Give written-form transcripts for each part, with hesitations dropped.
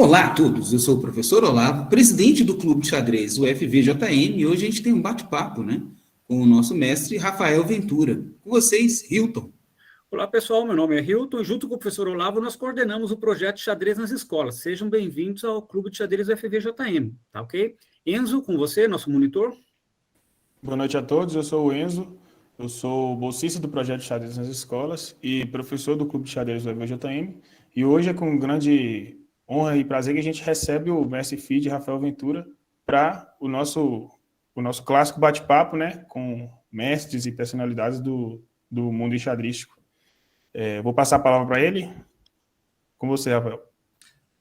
Olá a todos, eu sou o professor Olavo, presidente do Clube de Xadrez UFVJM, e hoje a gente tem um bate-papo, né, com o nosso mestre Rafael Ventura. Com vocês, Hilton. Olá, pessoal. Meu nome é Hilton e, junto com o professor Olavo, nós coordenamos o projeto Xadrez nas Escolas. Sejam bem-vindos ao Clube de Xadrez UFVJM, tá ok? Enzo, com você, nosso monitor. Boa noite a todos, eu sou o Enzo, eu sou bolsista do projeto Xadrez nas Escolas e professor do Clube de Xadrez do UFVJM. E hoje é com grande honra e prazer que a gente recebe o mestre FIDE, Rafael Ventura, para o nosso clássico bate-papo, né, com mestres e personalidades do mundo enxadrístico. Vou passar a palavra para ele. Com você, Rafael.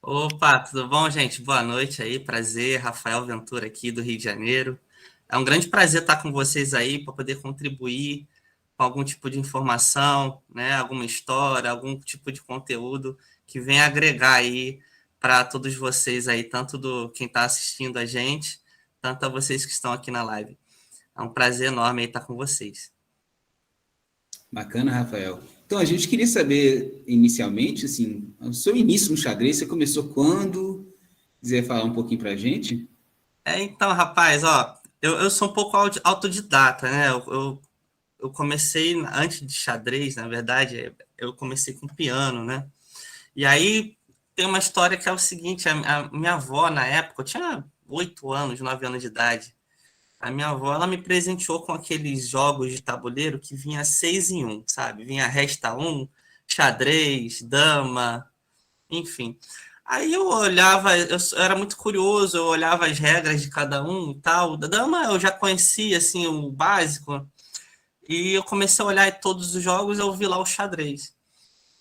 Opa, tudo bom, gente? Boa noite aí, prazer, Rafael Ventura aqui do Rio de Janeiro. É um grande prazer estar com vocês aí para poder contribuir com algum tipo de informação, né, alguma história, algum tipo de conteúdo que venha agregar aí para todos vocês aí, tanto do quem está assistindo a gente, tanto a vocês que estão aqui na live. É um prazer enorme aí estar com vocês. Bacana, Rafael. Então, a gente queria saber, inicialmente, assim, o seu início no xadrez, você começou quando? Quiser falar um pouquinho para a gente? Então, rapaz, ó, eu sou um pouco autodidata, né? Eu comecei, antes de xadrez, na verdade, eu comecei com piano, né? E aí tem uma história que é o seguinte, a minha avó, na época, eu tinha 8 anos, 9 anos de idade, a minha avó, ela me presenteou com aqueles jogos de tabuleiro que vinha 6 em 1, sabe? Vinha resta 1, xadrez, dama, enfim. Aí eu olhava, eu era muito curioso, eu olhava as regras de cada um e tal. Da dama eu já conhecia, assim, o básico. E eu comecei a olhar todos os jogos, eu vi lá o xadrez.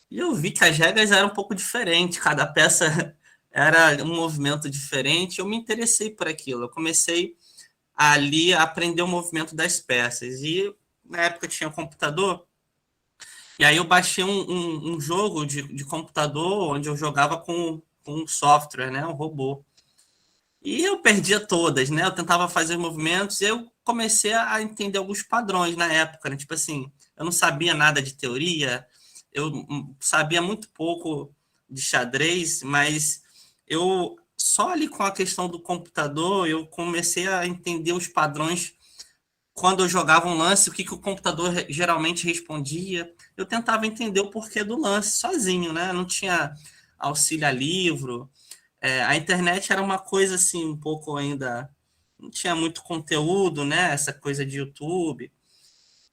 E eu vi que as regras eram um pouco diferentes, cada peça era um movimento diferente. Eu me interessei por aquilo. Eu comecei ali a aprender o movimento das peças. E na época tinha um computador, e aí eu baixei um jogo de computador onde eu jogava com um software, né, um robô. E eu perdia todas, né? Eu tentava fazer os movimentos e eu comecei a entender alguns padrões na época, né? Tipo assim, eu não sabia nada de teoria, eu sabia muito pouco de xadrez, mas eu só ali com a questão do computador eu comecei a entender os padrões. Quando eu jogava um lance, o que o computador geralmente respondia, eu tentava entender o porquê do lance sozinho, né? Não tinha auxílio a livro. A internet era uma coisa assim, um pouco ainda, não tinha muito conteúdo, né? Essa coisa de YouTube.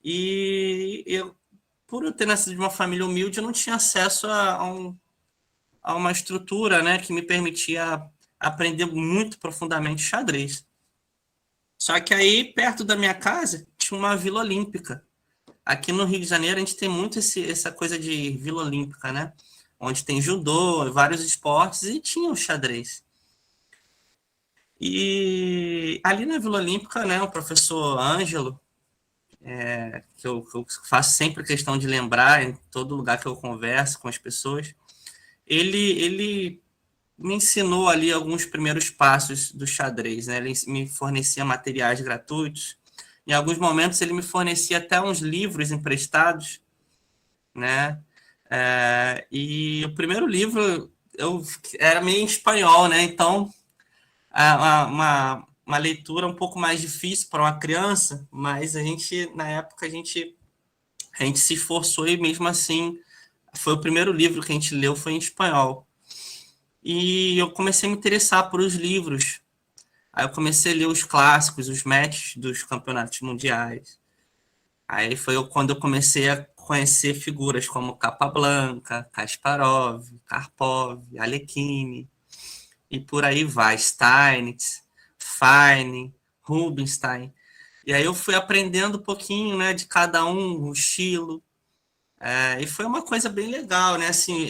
E eu, por eu ter nascido de uma família humilde, eu não tinha acesso a uma estrutura, né, que me permitia aprender muito profundamente xadrez. Só que aí, perto da minha casa, tinha uma Vila Olímpica. Aqui no Rio de Janeiro, a gente tem muito essa coisa de Vila Olímpica, né? Onde tem judô, vários esportes, e tinha o xadrez. E ali na Vila Olímpica, né, o professor Ângelo, que eu faço sempre questão de lembrar em todo lugar que eu converso com as pessoas, ele me ensinou ali alguns primeiros passos do xadrez, né? Ele me fornecia materiais gratuitos. Em alguns momentos ele me fornecia até uns livros emprestados, né? E o primeiro livro era meio em espanhol, né? Então uma leitura um pouco mais difícil para uma criança, mas na época a gente se esforçou e mesmo assim foi o primeiro livro que a gente leu, foi em espanhol. E eu comecei a me interessar por os livros. Aí eu comecei a ler os clássicos, os matches dos campeonatos mundiais. Aí foi quando eu comecei a conhecer figuras como Capablanca, Kasparov, Karpov, Alekhine, e por aí vai, Steinitz, Fine, Rubinstein. E aí eu fui aprendendo um pouquinho, né, de cada um, o estilo. E foi uma coisa bem legal, né? Assim,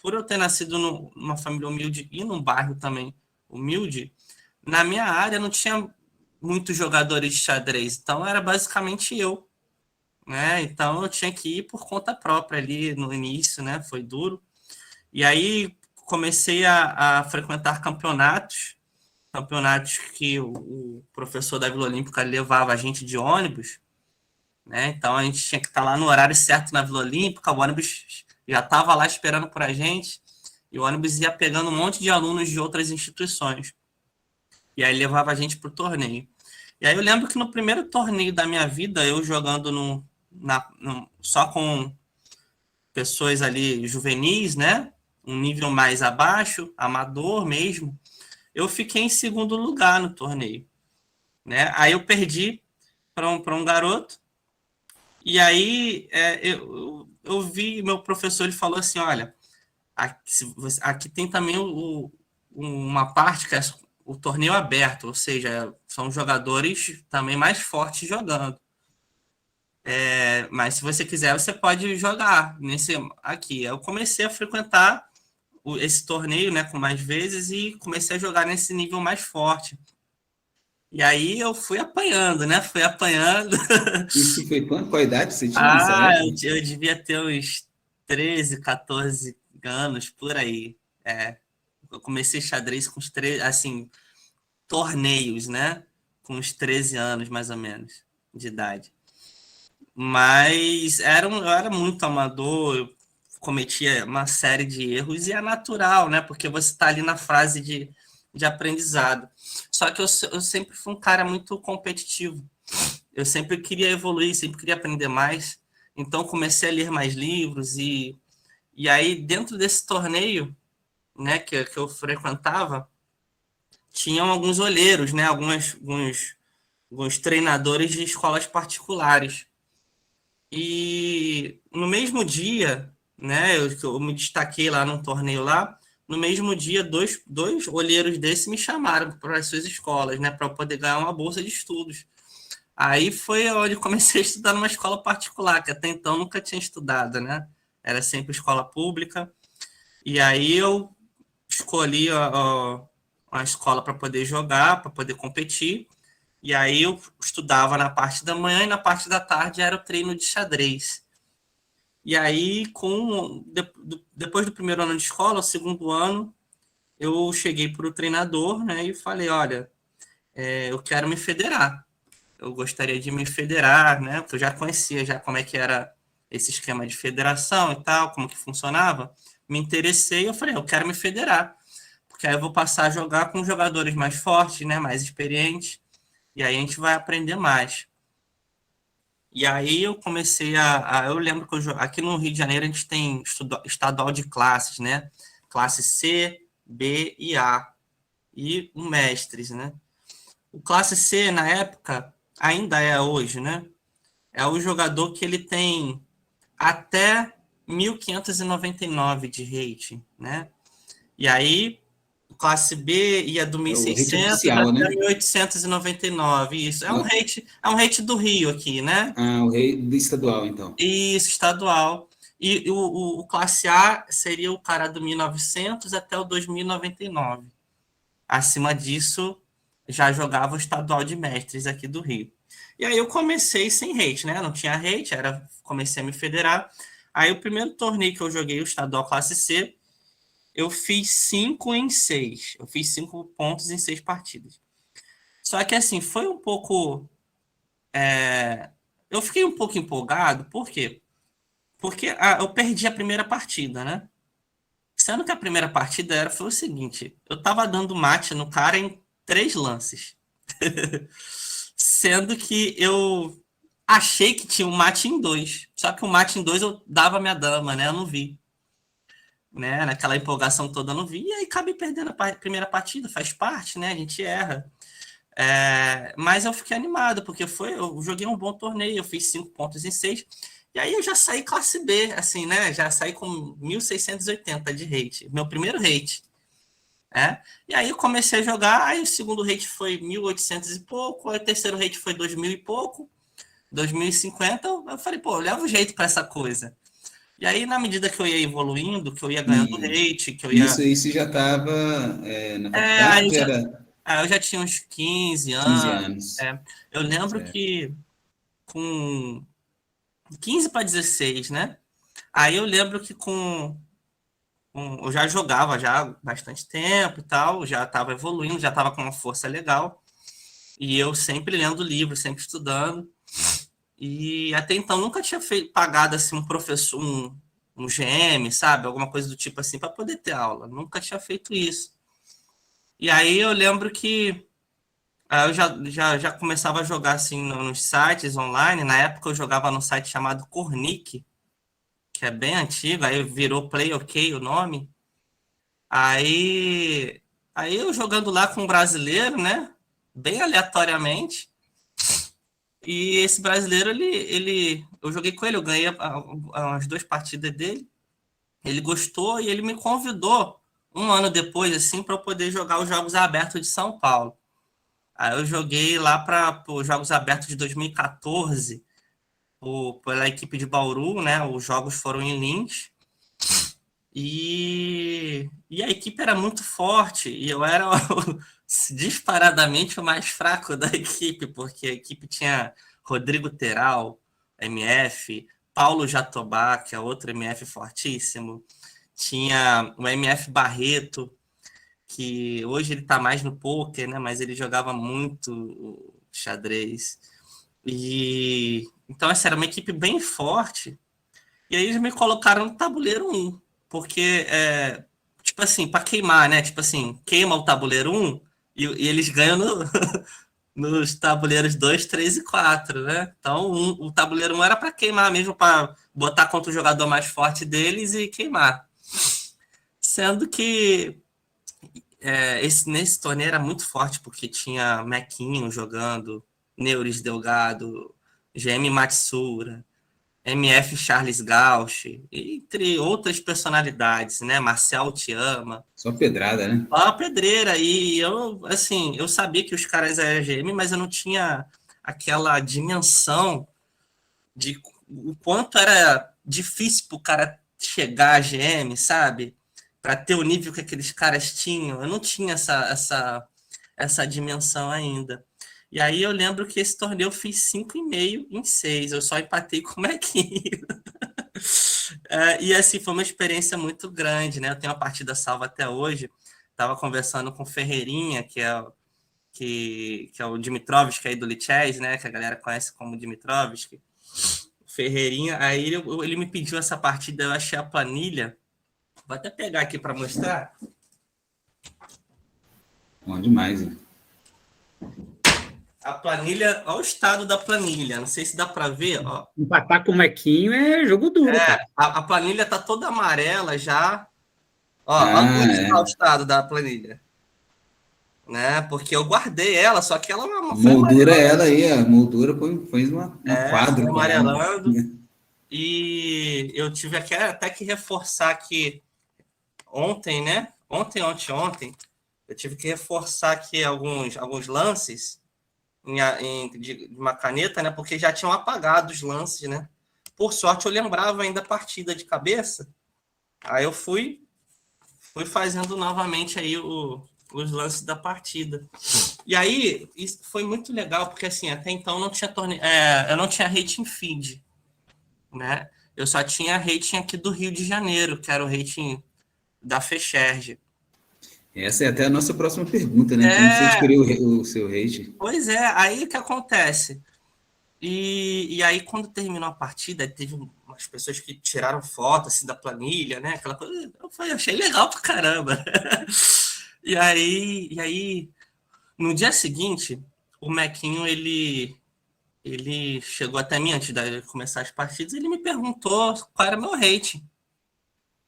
por eu ter nascido numa família humilde e num bairro também humilde, na minha área não tinha muitos jogadores de xadrez, então era basicamente eu, né? Então eu tinha que ir por conta própria ali no início, né? Foi duro. E aí comecei a frequentar campeonatos que o professor da Vila Olímpica levava a gente de ônibus, né? Então a gente tinha que estar lá no horário certo na Vila Olímpica, o ônibus já estava lá esperando por a gente. E o ônibus ia pegando um monte de alunos de outras instituições. E aí levava a gente para o torneio. E aí eu lembro que no primeiro torneio da minha vida, eu jogando só com pessoas ali juvenis, né? Um nível mais abaixo, amador mesmo. Eu fiquei em segundo lugar no torneio, né? Aí eu perdi para um garoto. E aí eu vi meu professor, ele falou assim, olha, aqui tem também uma parte que é o torneio aberto, ou seja, são jogadores também mais fortes jogando. Mas se você quiser, você pode jogar aqui. Eu comecei a frequentar esse torneio, né, com mais vezes e comecei a jogar nesse nível mais forte. E aí eu fui apanhando, né? Fui apanhando. Isso foi quando? Qual idade você tinha nessa época? Eu devia ter uns 13, 14 anos, por aí. Eu comecei xadrez com os 13, assim, torneios, né? Com uns 13 anos, mais ou menos, de idade. Mas eu era muito amador, eu cometia uma série de erros e é natural, né? Porque você está ali na fase de aprendizado. Só que eu sempre fui um cara muito competitivo. Eu sempre queria evoluir, sempre queria aprender mais. Então comecei a ler mais livros e aí dentro desse torneio, né, que eu frequentava, tinham alguns olheiros, né? Alguns treinadores de escolas particulares. E no mesmo dia, né, eu me destaquei lá num torneio lá, no mesmo dia, dois olheiros desses me chamaram para as suas escolas, né, para eu poder ganhar uma bolsa de estudos. Aí foi onde comecei a estudar numa escola particular, que até então nunca tinha estudado, né? Era sempre escola pública. E aí eu escolhi a escola para poder jogar, para poder competir. E aí eu estudava na parte da manhã e na parte da tarde era o treino de xadrez. E aí, depois do primeiro ano de escola, o segundo ano, eu cheguei para o treinador, né, e falei, olha, eu quero me federar. Eu gostaria de me federar, né, porque eu já conhecia já como é que era esse esquema de federação e tal, como que funcionava. Me interessei, eu falei, eu quero me federar, porque aí eu vou passar a jogar com jogadores mais fortes, né, mais experientes, e aí a gente vai aprender mais. E aí eu comecei eu lembro que aqui no Rio de Janeiro a gente tem estadual de classes, né? Classe C, B e A. E o mestres, né? O classe C, na época, ainda é hoje, né? É o jogador que ele tem até 1.599 de rating, né? E aí, classe B ia do É o rate 1.600 oficial, até né? 1.899, isso. É Não. um rate do Rio aqui, né? Ah, o rei do estadual, então. Isso, estadual. E o classe A seria o cara do 1.900 até o 2.099. Acima disso, já jogava o estadual de mestres aqui do Rio. E aí eu comecei sem rate, né? Não tinha rate, comecei a me federar. Aí o primeiro torneio que eu joguei, o estadual classe C, eu fiz 5 em 6. Eu fiz 5 pontos em 6 partidas. Só que assim, foi um pouco... Eu fiquei um pouco empolgado, por quê? Porque eu perdi a primeira partida, né? Sendo que a primeira partida foi o seguinte: eu tava dando mate no cara em 3 lances. Sendo que eu achei que tinha um mate em 2. Só que o mate em 2 eu dava minha dama, né? Eu não vi. Né? Naquela empolgação toda eu não vi. E aí acabei perdendo a primeira partida, faz parte, né? A gente erra. Mas eu fiquei animado, porque eu joguei um bom torneio, eu fiz 5 pontos em 6. E aí eu já saí classe B, assim, né? Já saí com 1.680 de rate, meu primeiro rate. E aí eu comecei a jogar, aí o segundo rate foi 1.800 e pouco, aí o terceiro rate foi 2.000 e pouco, 2.050. Eu falei, pô, eu levo jeito para essa coisa. E aí, na medida que eu ia evoluindo, que eu ia ganhando rate, que eu ia... Isso já estava na Aí faculdade? eu já tinha uns 15 15 anos. anos. Eu lembro Certo. que com 15 para 16, né? Aí eu lembro que eu já jogava já há bastante tempo e tal, já estava evoluindo, já estava com uma força legal. E eu sempre lendo livro, sempre estudando. E até então nunca tinha pagado assim um professor, no GM, sabe? Alguma coisa do tipo assim, para poder ter aula. Nunca tinha feito isso. E aí eu lembro que eu já começava a jogar assim nos sites online. Na época eu jogava num site chamado Cornic, que é bem antigo, aí virou Play OK o nome. Aí eu jogando lá com um brasileiro, né? Bem aleatoriamente. E esse brasileiro, eu joguei com ele, eu ganhei as 2 partidas dele. Ele gostou e ele me convidou um ano depois, assim, para eu poder jogar os Jogos Abertos de São Paulo. Aí eu joguei lá para os Jogos Abertos de 2014, pela equipe de Bauru, né? Os jogos foram em Lins. E a equipe era muito forte, e eu era disparadamente o mais fraco da equipe, porque a equipe tinha Rodrigo Teral, MF, Paulo Jatobá, que é outro MF fortíssimo, tinha o MF Barreto, que hoje ele está mais no poker, né? Mas ele jogava muito xadrez. E então essa era uma equipe bem forte. E aí eles me colocaram no tabuleiro 1, porque tipo assim, para queimar, né? Tipo assim, queima o tabuleiro 1 e eles ganham nos tabuleiros 2, 3 e 4, né? Então o tabuleiro 1 era para queimar mesmo, para botar contra o jogador mais forte deles e queimar. Sendo que nesse torneio era muito forte, porque tinha Mequinho jogando, Neuris Delgado, GM Matsura, MF Charles Gauch, entre outras personalidades, né? Marcel Te Ama. Só pedrada, né? Só pedreira. E eu, assim, eu sabia que os caras eram GM, mas eu não tinha aquela dimensão de o quanto era difícil pro cara chegar a GM, sabe? Para ter o nível que aqueles caras tinham. Eu não tinha essa dimensão ainda. E aí eu lembro que esse torneio eu fiz 5,5 em 6. Eu só empatei com o Mequinho. E assim, foi uma experiência muito grande, né? Eu tenho uma partida salva até hoje. Estava conversando com o Ferreirinha, que é o Dimitrovski aí do Lichess, né? Que a galera conhece como Dimitrovski. Ferreirinha, aí ele me pediu essa partida, eu achei a planilha. Vou até pegar aqui para mostrar. Bom demais, hein? A planilha, olha o estado da planilha. Não sei se dá para ver. Ó. Empatar com o Mequinho é jogo duro, cara. A planilha tá toda amarela já. Ó, olha o estado da planilha. Né? Porque eu guardei ela, só que ela moldura ela aí, a moldura foi uma quadro. Foi amarelando. E eu tive até que reforçar aqui ontem, né? Ontem, eu tive que reforçar aqui alguns lances de uma caneta, né? Porque já tinham apagado os lances, né? Por sorte, eu lembrava ainda a partida de cabeça. Aí eu fui fazendo novamente aí os lances da partida. E aí, isso foi muito legal, porque assim, até então não tinha eu não tinha rating feed, né? Eu só tinha rating aqui do Rio de Janeiro, que era o rating da Fecharge. Essa é até a nossa próxima pergunta, né? Como você escolheu o seu rate? Pois é, aí o que acontece? E aí, quando terminou a partida, teve umas pessoas que tiraram foto assim, da planilha, né? Aquela coisa. Eu achei legal pra caramba. E aí, no dia seguinte, o Mequinho, ele chegou até mim antes de começar as partidas, ele me perguntou qual era meu rating.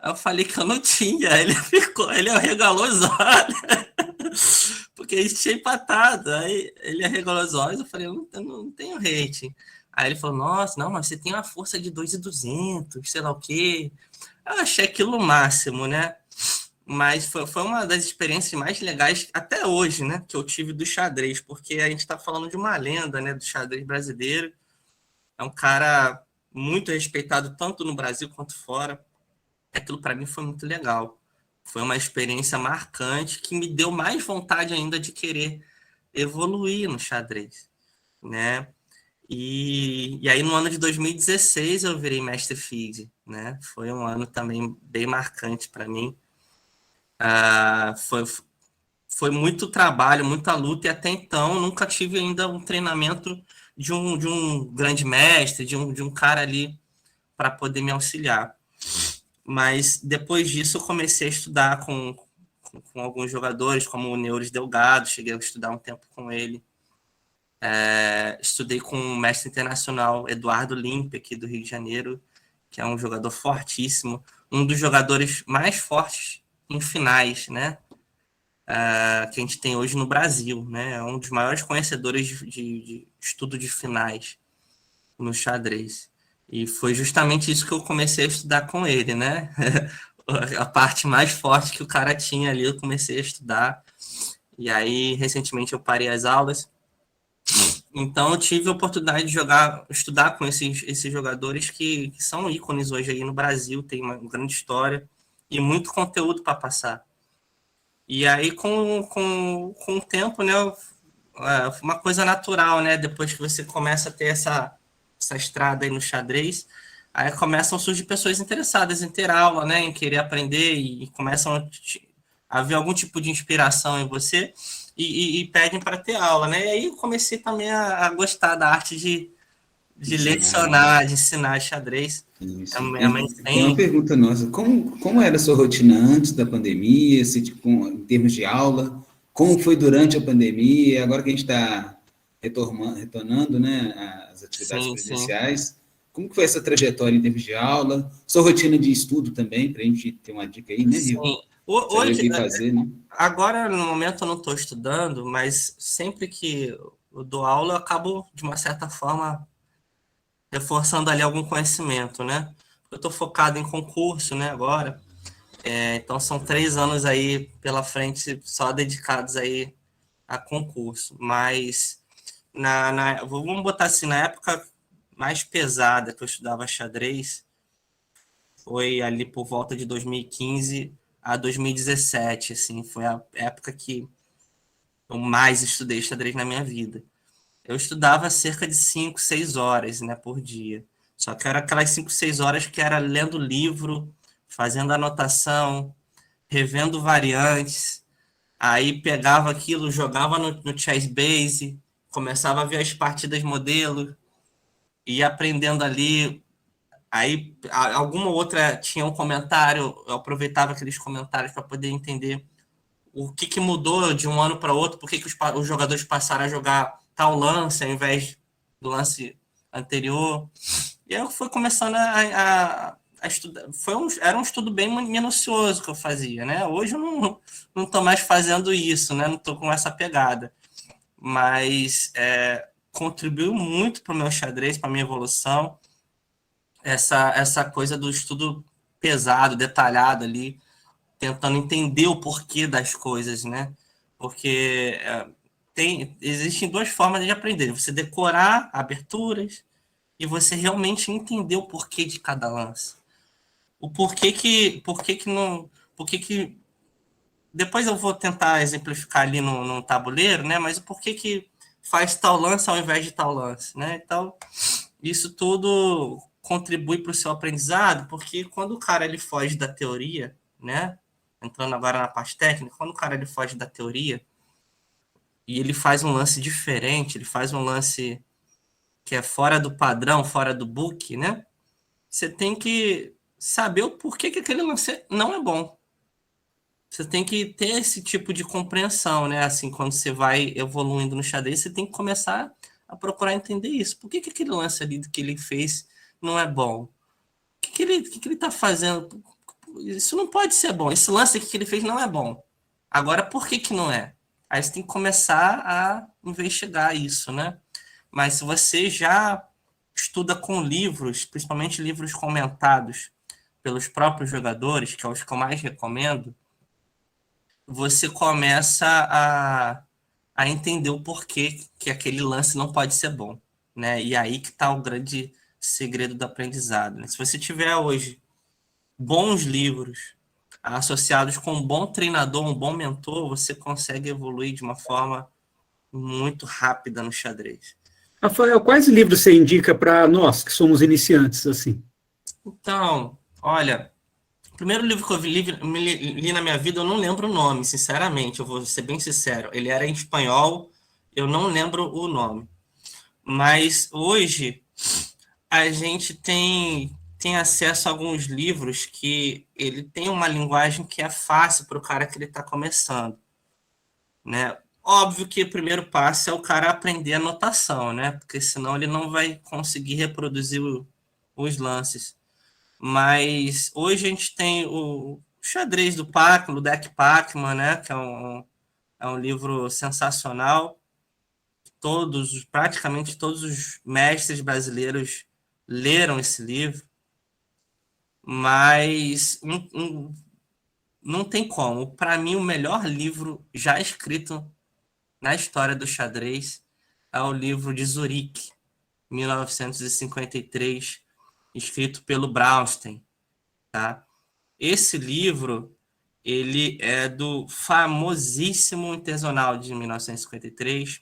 Aí eu falei que eu não tinha. Ele arregalou os olhos, porque a gente tinha empatado. Aí ele arregalou os olhos, eu falei, eu não tenho rating. Aí ele falou, nossa, não, mas você tem uma força de 2.200, sei lá o quê. Eu achei aquilo o máximo, né? Mas foi uma das experiências mais legais até hoje, né? Que eu tive do xadrez, porque a gente está falando de uma lenda, né? Do xadrez brasileiro. É um cara muito respeitado tanto no Brasil quanto fora. Aquilo para mim foi muito legal. Foi uma experiência marcante que me deu mais vontade ainda de querer evoluir no xadrez, né? E aí no ano de 2016 eu virei mestre FIDE, né? Foi um ano também bem marcante para mim. Foi muito trabalho, muita luta, e até então nunca tive ainda um treinamento de um grande mestre, de um cara ali para poder me auxiliar. Mas depois disso eu comecei a estudar com alguns jogadores, como o Neures Delgado, cheguei a estudar um tempo com ele. Estudei com o mestre internacional Eduardo Limpe, aqui do Rio de Janeiro, que é um jogador fortíssimo, um dos jogadores mais fortes em finais, né? Que a gente tem hoje no Brasil, né? É um dos maiores conhecedores de estudo de finais no xadrez. E foi justamente isso que eu comecei a estudar com ele, né? A parte mais forte que o cara tinha ali, eu comecei a estudar. E aí, recentemente, eu parei as aulas. Então, eu tive a oportunidade de estudar com esses jogadores que são ícones hoje aí no Brasil, tem uma grande história e muito conteúdo para passar. E aí, com o tempo, né, uma coisa natural, né? Depois que você começa a ter essa estrada aí no xadrez, aí começam a surgir pessoas interessadas em ter aula, né? Em querer aprender e começam a ver algum tipo de inspiração em você e pedem para ter aula, né? E aí eu comecei também a gostar da arte de lecionar, de ensinar xadrez. Tem uma pergunta nossa, como era a sua rotina antes da pandemia, se, tipo, em termos de aula, como foi durante a pandemia, agora que a gente está retornando, né, as atividades presenciais, sim. Como que foi essa trajetória em termos de aula, sua rotina de estudo também, para a gente ter uma dica aí, né, Rio? Sim. Hoje, fazer, né? Agora, no momento, eu não estou estudando, mas sempre que eu dou aula, eu acabo, de uma certa forma, reforçando ali algum conhecimento, né? Eu estou focado em concurso, né, agora. Então, são 3 anos aí pela frente só dedicados aí a concurso. Mas, vamos botar assim, na época mais pesada que eu estudava xadrez, foi ali por volta de 2015 a 2017, assim, foi a época que eu mais estudei xadrez na minha vida. Eu estudava cerca de 5, 6 horas, né, por dia. Só que era aquelas 5, 6 horas que era lendo livro, fazendo anotação, revendo variantes, aí pegava aquilo, jogava no Chessbase, começava a ver as partidas modelo, ia aprendendo ali, aí alguma outra tinha um comentário, eu aproveitava aqueles comentários para poder entender o que mudou de um ano para outro, por que os jogadores passaram a jogar tal lance ao invés do lance anterior. E eu fui começando a estudar. Era um estudo bem minucioso que eu fazia, né? Hoje eu não estou mais fazendo isso, né? Não estou com essa pegada. Mas contribuiu muito para o meu xadrez, para a minha evolução, essa coisa do estudo pesado, detalhado ali, tentando entender o porquê das coisas, né? Porque existem 2 formas de aprender. Você decorar aberturas e você realmente entender o porquê de cada lance. O porquê que não... Porquê que... Depois eu vou tentar exemplificar ali no tabuleiro, né? Mas o porquê que faz tal lance ao invés de tal lance, né? Então, isso tudo contribui para o seu aprendizado, porque quando o cara ele foge da teoria, né? Entrando agora na parte técnica, quando o cara ele foge da teoria e ele faz um lance diferente, ele faz um lance que é fora do padrão, fora do book, né? Você tem que saber o porquê que aquele lance não é bom. Você tem que ter esse tipo de compreensão, né? Assim, quando você vai evoluindo no xadrez, você tem que começar a procurar entender isso. Por que aquele lance ali que ele fez não é bom? O que ele tá fazendo? Isso não pode ser bom. Esse lance aqui que ele fez não é bom. Agora, por que não é? Aí você tem que começar a investigar isso, né? Mas se você já estuda com livros, principalmente livros comentados pelos próprios jogadores, que é os que eu mais recomendo, você começa a entender o porquê que aquele lance não pode ser bom, né? E aí que está o grande segredo do aprendizado, né? Se você tiver hoje bons livros associados com um bom treinador, um bom mentor, você consegue evoluir de uma forma muito rápida no xadrez. Rafael, quais livros você indica para nós, que somos iniciantes, assim? Então, olha, o primeiro livro que eu li na minha vida, eu não lembro o nome, sinceramente, eu vou ser bem sincero. Ele era em espanhol, eu não lembro o nome. Mas hoje, a gente tem tem acesso a alguns livros que ele tem uma linguagem que é fácil para o cara que ele está começando, né? Óbvio que o primeiro passo é o cara aprender a notação, né? Porque senão ele não vai conseguir reproduzir os lances. Mas hoje a gente tem o xadrez do Pacman, o deck Pacman, né? Que é um livro sensacional. Praticamente todos os mestres brasileiros leram esse livro, mas não tem como. Para mim, o melhor livro já escrito na história do xadrez é o livro de Zurique, 1953, escrito pelo Braunstein, tá? Esse livro, ele é do famosíssimo Internacional de 1953,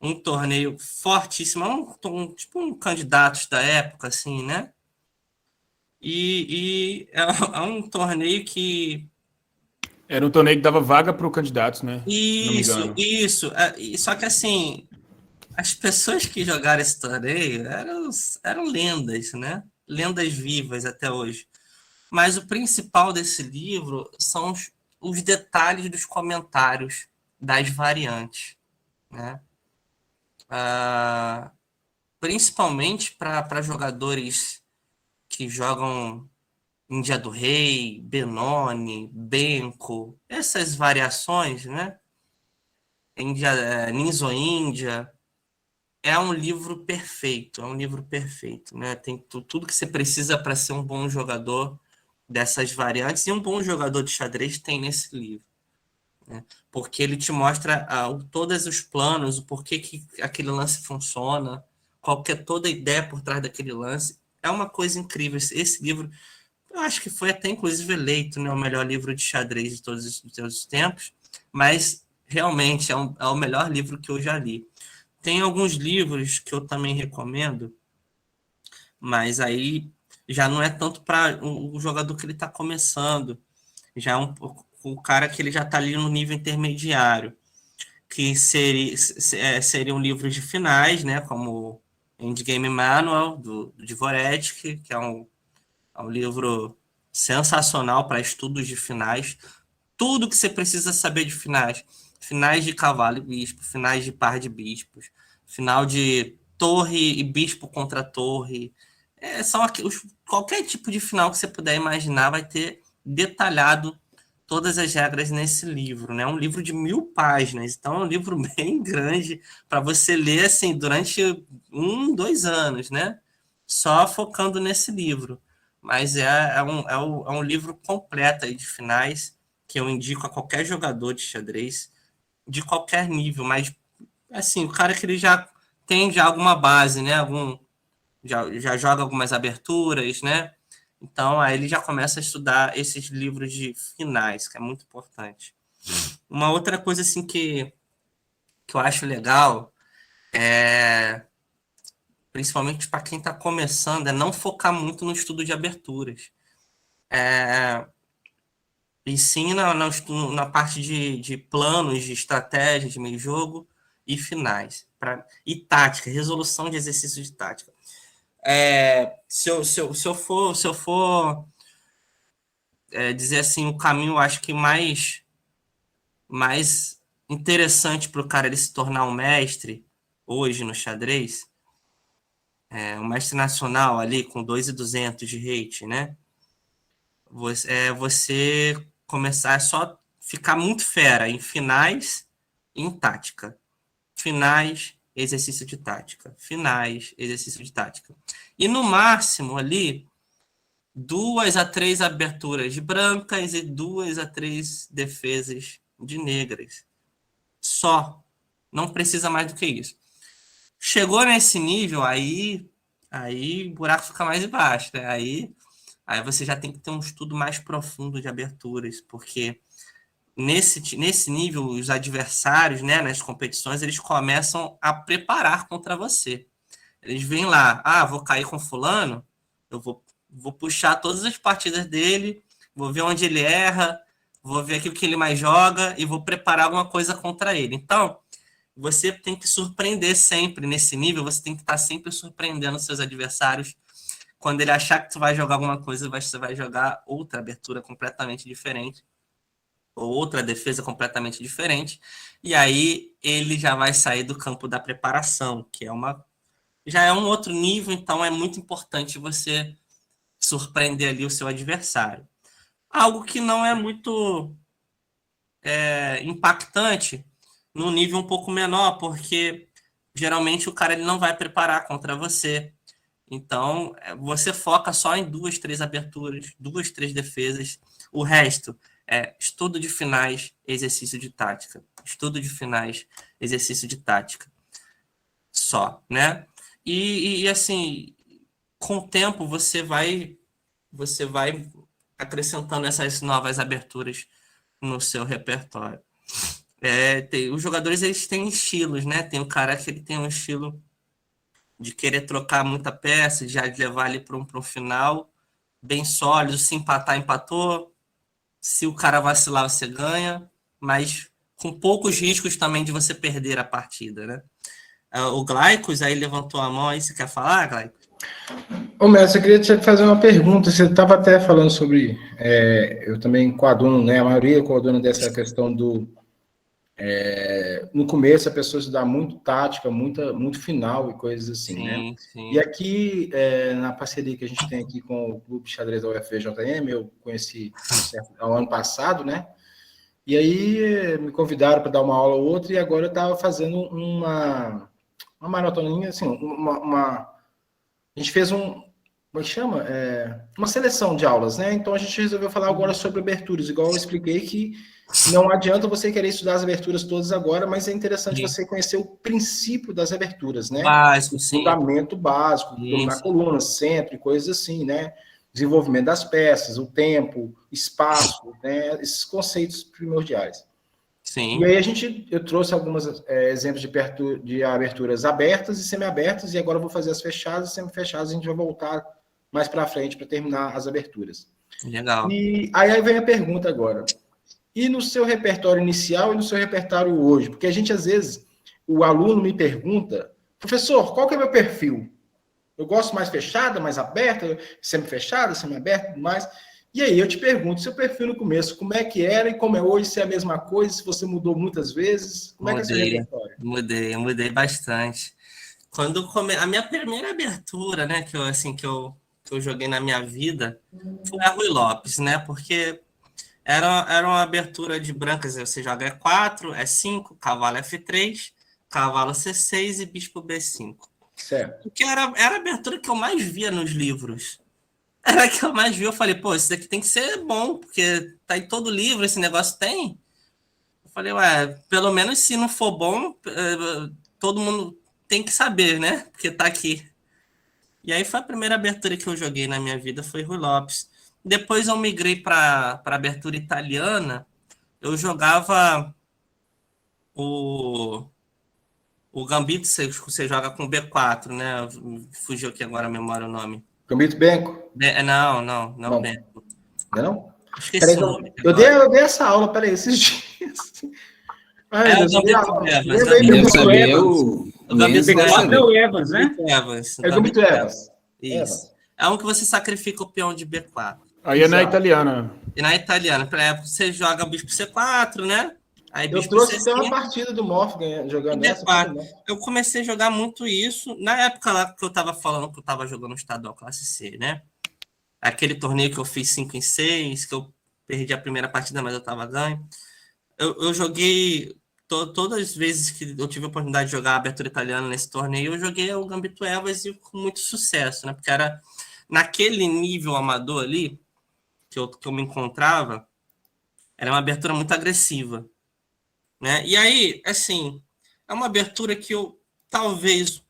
um torneio fortíssimo, tipo um candidato da época, assim, né? E é um torneio que... Era um torneio que dava vaga para o candidato, né? Isso. Só que, assim, as pessoas que jogaram esse torneio eram lendas, né? Lendas vivas até hoje. Mas o principal desse livro são os detalhes dos comentários das variantes, né? Principalmente para jogadores que jogam Índia do Rei, Benoni, Benko, essas variações, né? Ninzo-Índia, é um livro perfeito, né? Tem tudo que você precisa para ser um bom jogador dessas variantes, e um bom jogador de xadrez tem nesse livro, né? Porque ele te mostra todos os planos, o porquê que aquele lance funciona, qual que é toda a ideia por trás daquele lance. É uma coisa incrível. Esse livro, eu acho que foi até inclusive eleito, né, o melhor livro de xadrez de todos os tempos, mas realmente é o melhor livro que eu já li. Tem alguns livros que eu também recomendo, mas aí já não é tanto para o jogador que ele está começando, já é o cara que ele já está ali no nível intermediário, que seriam livros de finais, né, como Endgame Manual, do Dvoretsky, que é um livro sensacional para estudos de finais. Tudo que você precisa saber de finais. Finais de cavalo e bispo, finais de par de bispos, final de torre e bispo contra torre. São qualquer tipo de final que você puder imaginar vai ter detalhado todas as regras nesse livro, né? É um livro de 1000 páginas, então é um livro bem grande para você ler assim, durante 2 anos, né? Só focando nesse livro. Mas é um livro completo aí de finais, que eu indico a qualquer jogador de xadrez, de qualquer nível, mas assim, o cara que ele já tem alguma base, né? Já joga algumas aberturas, né? Então, aí ele já começa a estudar esses livros de finais, que é muito importante. Uma outra coisa assim que eu acho legal, principalmente para quem está começando, é não focar muito no estudo de aberturas. E sim na parte de planos, de estratégia, de meio jogo e finais. E tática, resolução de exercícios de tática. Se eu for dizer assim, o caminho, acho que mais interessante para o cara ele se tornar um mestre hoje no xadrez, um mestre nacional ali com 2.200 de rate, né? Você começar a só ficar muito fera em finais e em tática. Finais, exercício de tática. Finais, exercício de tática. E no máximo ali, 2 a 3 aberturas de brancas e 2 a 3 defesas de negras. Só. Não precisa mais do que isso. Chegou nesse nível, aí o buraco fica mais embaixo, né? Aí você já tem que ter um estudo mais profundo de aberturas, porque nesse nível, os adversários, né, nas competições, eles começam a preparar contra você. Eles vêm lá, vou cair com fulano, eu vou puxar todas as partidas dele, vou ver onde ele erra, vou ver aquilo que ele mais joga e vou preparar alguma coisa contra ele. Então, você tem que surpreender sempre nesse nível, você tem que estar sempre surpreendendo seus adversários quando ele achar que tu vai jogar alguma coisa, você vai jogar outra abertura completamente diferente, ou outra defesa completamente diferente, e aí ele já vai sair do campo da preparação, que já é um outro nível, então é muito importante você surpreender ali o seu adversário. Algo que não é muito impactante no nível um pouco menor, porque geralmente o cara ele não vai preparar contra você. Então, você foca só em 2, 3 aberturas, 2, 3 defesas. O resto é estudo de finais, exercício de tática. Estudo de finais, exercício de tática. Só, né? E assim, com o tempo, você vai acrescentando essas novas aberturas no seu repertório. Os jogadores, eles têm estilos, né? Tem o cara que ele tem um estilo de querer trocar muita peça, de levar ali para um final bem sólido. Se empatar, empatou. Se o cara vacilar, você ganha, mas com poucos riscos também de você perder a partida, né? O Glaicos aí levantou a mão aí, você quer falar, Glaicos? Ô, mestre, eu queria te fazer uma pergunta. Você estava até falando sobre, eu também coaduno, né? A maioria coaduna dessa questão do... no começo, a pessoa estudar muito tática, muito final e coisas assim, Sim, né? sim. E aqui, na parceria que a gente tem aqui com o Clube de Xadrez da UFVJM, eu conheci ao ano passado, né? E aí me convidaram para dar uma aula ou outra, e agora eu estava fazendo uma maratoninha, assim, a gente fez como é que chama? Uma seleção de aulas, né? Então a gente resolveu falar agora sobre aberturas, igual eu expliquei que não adianta você querer estudar as aberturas todas agora, mas é interessante você conhecer o princípio das aberturas, né? Básico, o sim. fundamento básico, dominar coluna, centro e coisas assim, né? Desenvolvimento das peças, o tempo, espaço, né? Esses conceitos primordiais. Sim. E aí eu trouxe alguns exemplos de aberturas abertas e semi-abertas, e agora eu vou fazer as fechadas e semi-fechadas, a gente vai voltar mais para frente para terminar as aberturas. Legal. E aí vem a pergunta agora. E no seu repertório inicial e no seu repertório hoje? Porque a gente, às vezes, o aluno me pergunta, professor, qual que é o meu perfil? Eu gosto mais fechada, mais aberta, semi-fechada, semi-aberta, tudo mais. E aí, eu te pergunto, seu perfil no começo, como é que era e como é hoje, se é a mesma coisa, se você mudou muitas vezes, como é que é o seu repertório? Mudei bastante. A minha primeira abertura, né, que eu joguei na minha vida, foi a Rui Lopes, né, porque era uma abertura de brancas, você joga E4, E5, cavalo F3, cavalo C6 e bispo B5. Certo. Porque era a abertura que eu mais via nos livros. Era a que eu mais via, eu falei, pô, isso daqui tem que ser bom, porque tá em todo livro, esse negócio tem. Eu falei, pelo menos se não for bom, todo mundo tem que saber, né? Porque tá aqui. E aí foi a primeira abertura que eu joguei na minha vida, foi Rui Lopes. Depois eu migrei para abertura italiana, eu jogava o Gambito, você joga com B4, né? Fugiu aqui agora a memória o nome. Gambito Benco? Não, Benco. Não? Esqueci o nome. Eu dei essa aula, peraí, esses dias. Ai, o Gambito Evans. Deve saber o Gambito Evans, né? É o Gambito Evans. Isso. É um que você sacrifica o peão de B4. Aí é na italiana. E na italiana, você joga bispo C4, né? Aí eu trouxe até uma partida do Morph jogando essa. Eu comecei a jogar muito isso na época lá que eu tava falando que eu tava jogando o estadual classe C, né? Aquele torneio que eu fiz 5 em 6, que eu perdi a primeira partida, mas eu tava ganho. Eu joguei todas as vezes que eu tive a oportunidade de jogar a abertura italiana nesse torneio, eu joguei o Gambito Evans e com muito sucesso, né? Porque era naquele nível amador ali que eu me encontrava, era uma abertura muito agressiva, né? E aí, assim, é uma abertura que eu talvez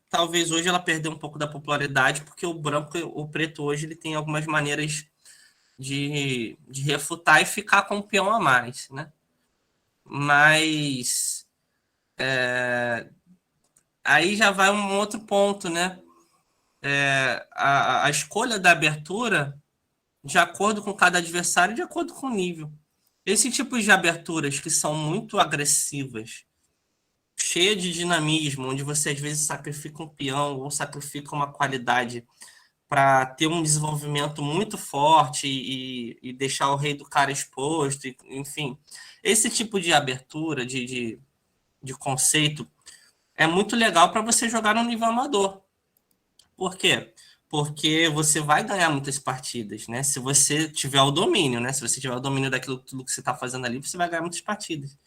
hoje ela perdeu um pouco da popularidade, porque o preto hoje ele tem algumas maneiras de refutar e ficar com um peão a mais, né? Mas aí já vai um outro ponto, né? A escolha da abertura de acordo com cada adversário, de acordo com o nível. Esse tipo de aberturas que são muito agressivas, cheia de dinamismo, onde você às vezes sacrifica um peão ou sacrifica uma qualidade para ter um desenvolvimento muito forte e deixar o rei do cara exposto, enfim. Esse tipo de abertura, de conceito, é muito legal para você jogar no nível amador. Por quê? Porque você vai ganhar muitas partidas, né? Se você tiver o domínio, né? Se você tiver o domínio daquilo tudo que você está fazendo ali, você vai ganhar muitas partidas.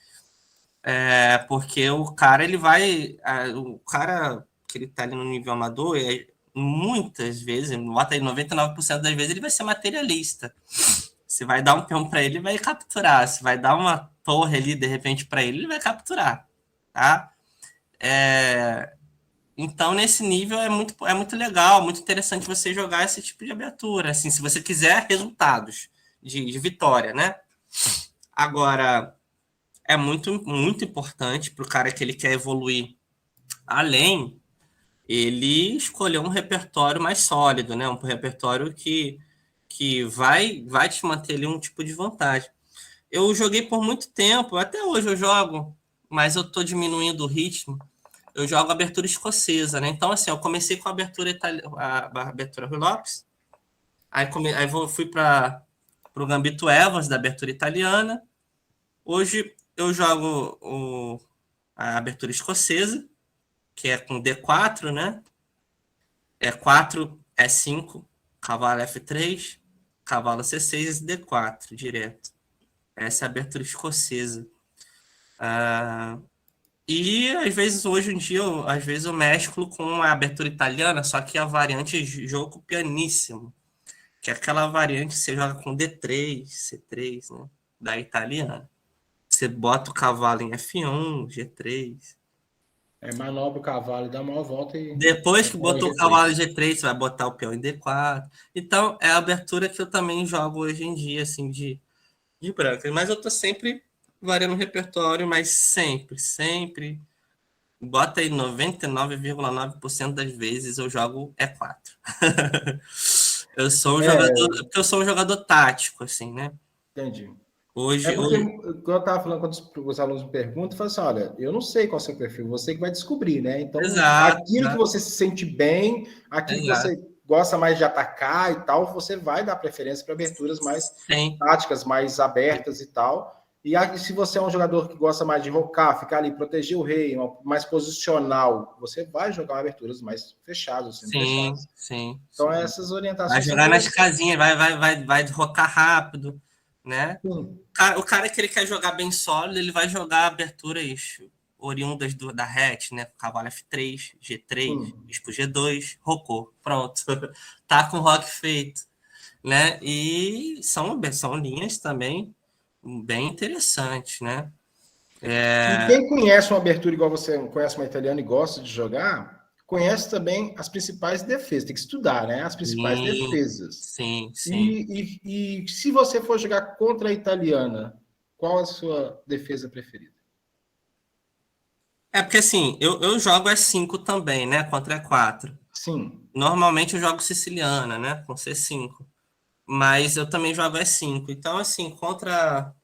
Porque o cara, ele vai... O cara que ele está ali no nível amador, muitas vezes, bota aí 99% das vezes, ele vai ser materialista. Você vai dar um peão para ele, ele vai capturar. Se vai dar uma torre ali, de repente, para ele, ele vai capturar. Tá? Então, nesse nível, é muito legal, muito interessante você jogar esse tipo de abertura, assim, se você quiser resultados de vitória, né? Agora, é muito, muito importante para o cara que ele quer evoluir além, ele escolher um repertório mais sólido, né? Um repertório que vai te manter ali um tipo de vantagem. Eu joguei por muito tempo, até hoje eu jogo, mas eu estou diminuindo o ritmo. Eu jogo abertura escocesa, né? Então, assim, eu comecei com a abertura Rui Lopes, fui para o Gambito Evans, da abertura italiana. Hoje eu jogo a abertura escocesa, que é com D4, né? E4, E5, cavalo F3, cavalo C6 e D4, direto. Essa é a abertura escocesa. E, às vezes, hoje em dia, às vezes eu mesclo com a abertura italiana, só que a variante é jogo pianíssimo, que é aquela variante que você joga com D3, C3, né? Da italiana. Você bota o cavalo em F1, G3. Manobra o cavalo, dá uma volta e... Depois que botou o cavalo em G3, você vai botar o peão em D4. Então, é a abertura que eu também jogo hoje em dia, assim, de brancas. Mas eu tô sempre variando o repertório, mas sempre... Bota aí 99,9% das vezes eu jogo E4. Eu sou um jogador tático, assim, né? Entendi. Hoje, porque, quando eu estava falando, quando os alunos me perguntam, eu falo assim, olha, eu não sei qual é o seu perfil, você que vai descobrir, né? Então, aquilo que você se sente bem, aquilo que você gosta mais de atacar e tal, você vai dar preferência para aberturas mais táticas, mais abertas e tal. E se você é um jogador que gosta mais de rocar, ficar ali, proteger o rei, mais posicional, você vai jogar aberturas mais fechadas. Sim. Então, essas orientações... Vai jogar nas casinhas, vai rocar rápido, né? O cara que ele quer jogar bem sólido, ele vai jogar aberturas oriundas da hatch, né? Cavalo F3, G3, bispo G2, rocou, pronto. Tá com o rock feito, né? E são linhas também bem interessantes, né? E quem conhece uma abertura igual você conhece uma italiana e gosta de jogar, conhece também as principais defesas. Tem que estudar, né? As principais defesas. Sim. E se você for jogar contra a italiana, qual a sua defesa preferida? Porque assim, eu jogo E5 também, né? Contra E4. Sim. Normalmente eu jogo siciliana, né? Com C5. Mas eu também jogo E5. Então, assim, contra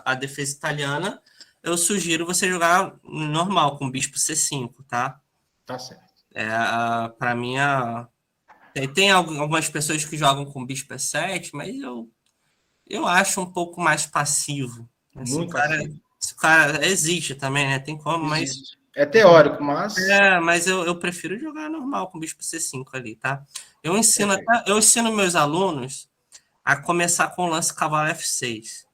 a defesa italiana, eu sugiro você jogar normal, com bispo C5, tá? Tá certo. Para mim, tem algumas pessoas que jogam com bispo E7, mas eu acho um pouco mais passivo. Muito passivo. O cara existe também, né? Tem como, existe. Mas... É teórico, mas... mas eu prefiro jogar normal com bispo C5 ali, tá? Eu ensino meus alunos a começar com o lance cavalo F6,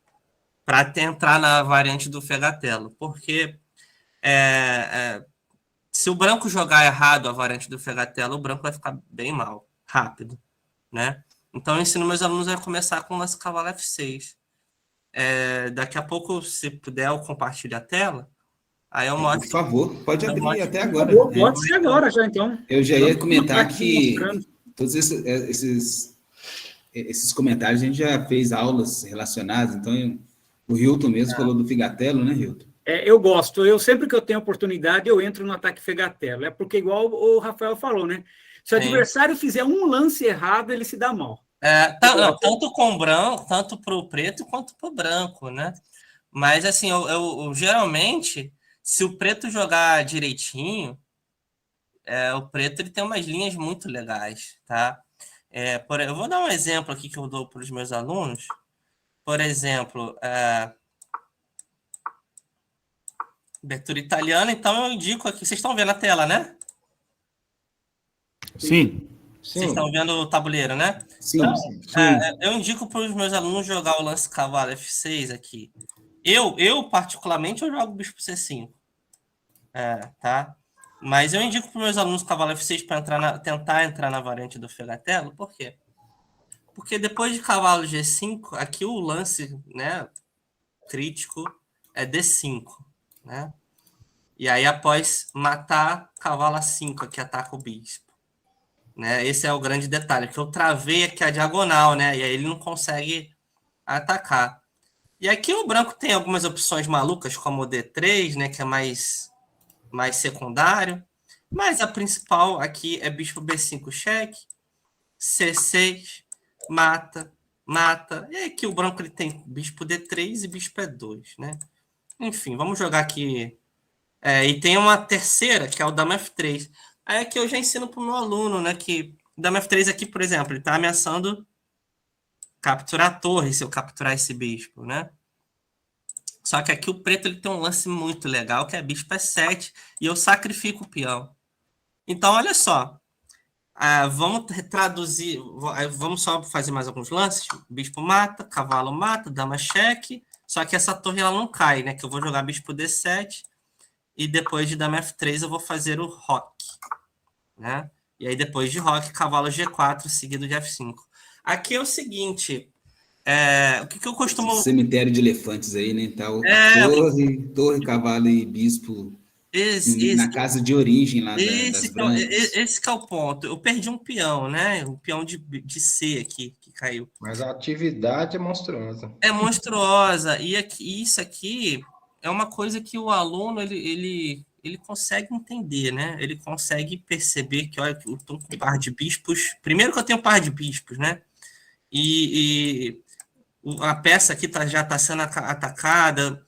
para entrar na variante do Fegatelo, porque se o branco jogar errado a variante do Fegatelo, o branco vai ficar bem mal, rápido, né? Então eu ensino meus alunos a começar com o lance cavalo F6. Daqui a pouco, se puder, eu compartilho a tela. Aí eu mostro. Por favor, pode abrir até agora. Pode ser agora já, então. Eu já ia comentar que todos esses comentários a gente já fez aulas relacionadas, então o Hilton mesmo falou do Fegatelo, né, Hilton? Eu gosto. Sempre que eu tenho oportunidade, eu entro no ataque Fegatelo. Porque, igual o Rafael falou, né? Se o adversário fizer um lance errado, ele se dá mal. Tanto com o branco, tanto para o preto quanto para o branco, né? Mas, assim, eu geralmente, se o preto jogar direitinho, o preto ele tem umas linhas muito legais, tá? Eu vou dar um exemplo aqui que eu dou para os meus alunos. Por exemplo, abertura italiana, então eu indico aqui. Vocês estão vendo a tela, né? Sim. Vocês estão vendo o tabuleiro, né? Sim, Então, sim. eu indico para os meus alunos jogar o lance cavalo F6 aqui. Eu particularmente, eu jogo bispo C5. Tá? Mas eu indico para os meus alunos cavalo F6 para tentar entrar na variante do Fegatelo. Por quê? Porque depois de cavalo G5, aqui o lance, né, crítico é D5, né? E aí, após matar, cavalo A5, que ataca o bispo. Né? Esse é o grande detalhe, que eu travei aqui a diagonal, né? E aí ele não consegue atacar. E aqui o branco tem algumas opções malucas, como o D3, né? Que é mais secundário. Mas a principal aqui é bispo B5 cheque, C6, mata. E aí aqui o branco ele tem bispo D3 e bispo E2, né? Enfim, vamos jogar aqui. E tem uma terceira, que é o dama F3. Aí aqui eu já ensino para o meu aluno, né? Que o dama F3 aqui, por exemplo, ele está ameaçando capturar a torre, se eu capturar esse bispo, né? Só que aqui o preto ele tem um lance muito legal, que é bispo E7, e eu sacrifico o peão. Então, olha só. Vamos traduzir, vamos só fazer mais alguns lances. Bispo mata, cavalo mata, dama cheque. Só que essa torre ela não cai, né? Que eu vou jogar bispo D7 e depois de dama F3 eu vou fazer o roque, né? E aí depois de roque, cavalo G4 seguido de F5. Aqui é o seguinte, o que eu costumo... Cemitério de elefantes aí, né? Tá torre, cavalo e bispo na casa de origem lá das brancas. Esse que é o ponto. Eu perdi um peão, né? Um peão de C aqui, que caiu. Mas a atividade é monstruosa. É monstruosa. E isso aqui é uma coisa que o aluno ele consegue entender, né? Ele consegue perceber que, olha, eu estou com um par de bispos. Primeiro que eu tenho um par de bispos, né? E a peça aqui já está sendo atacada.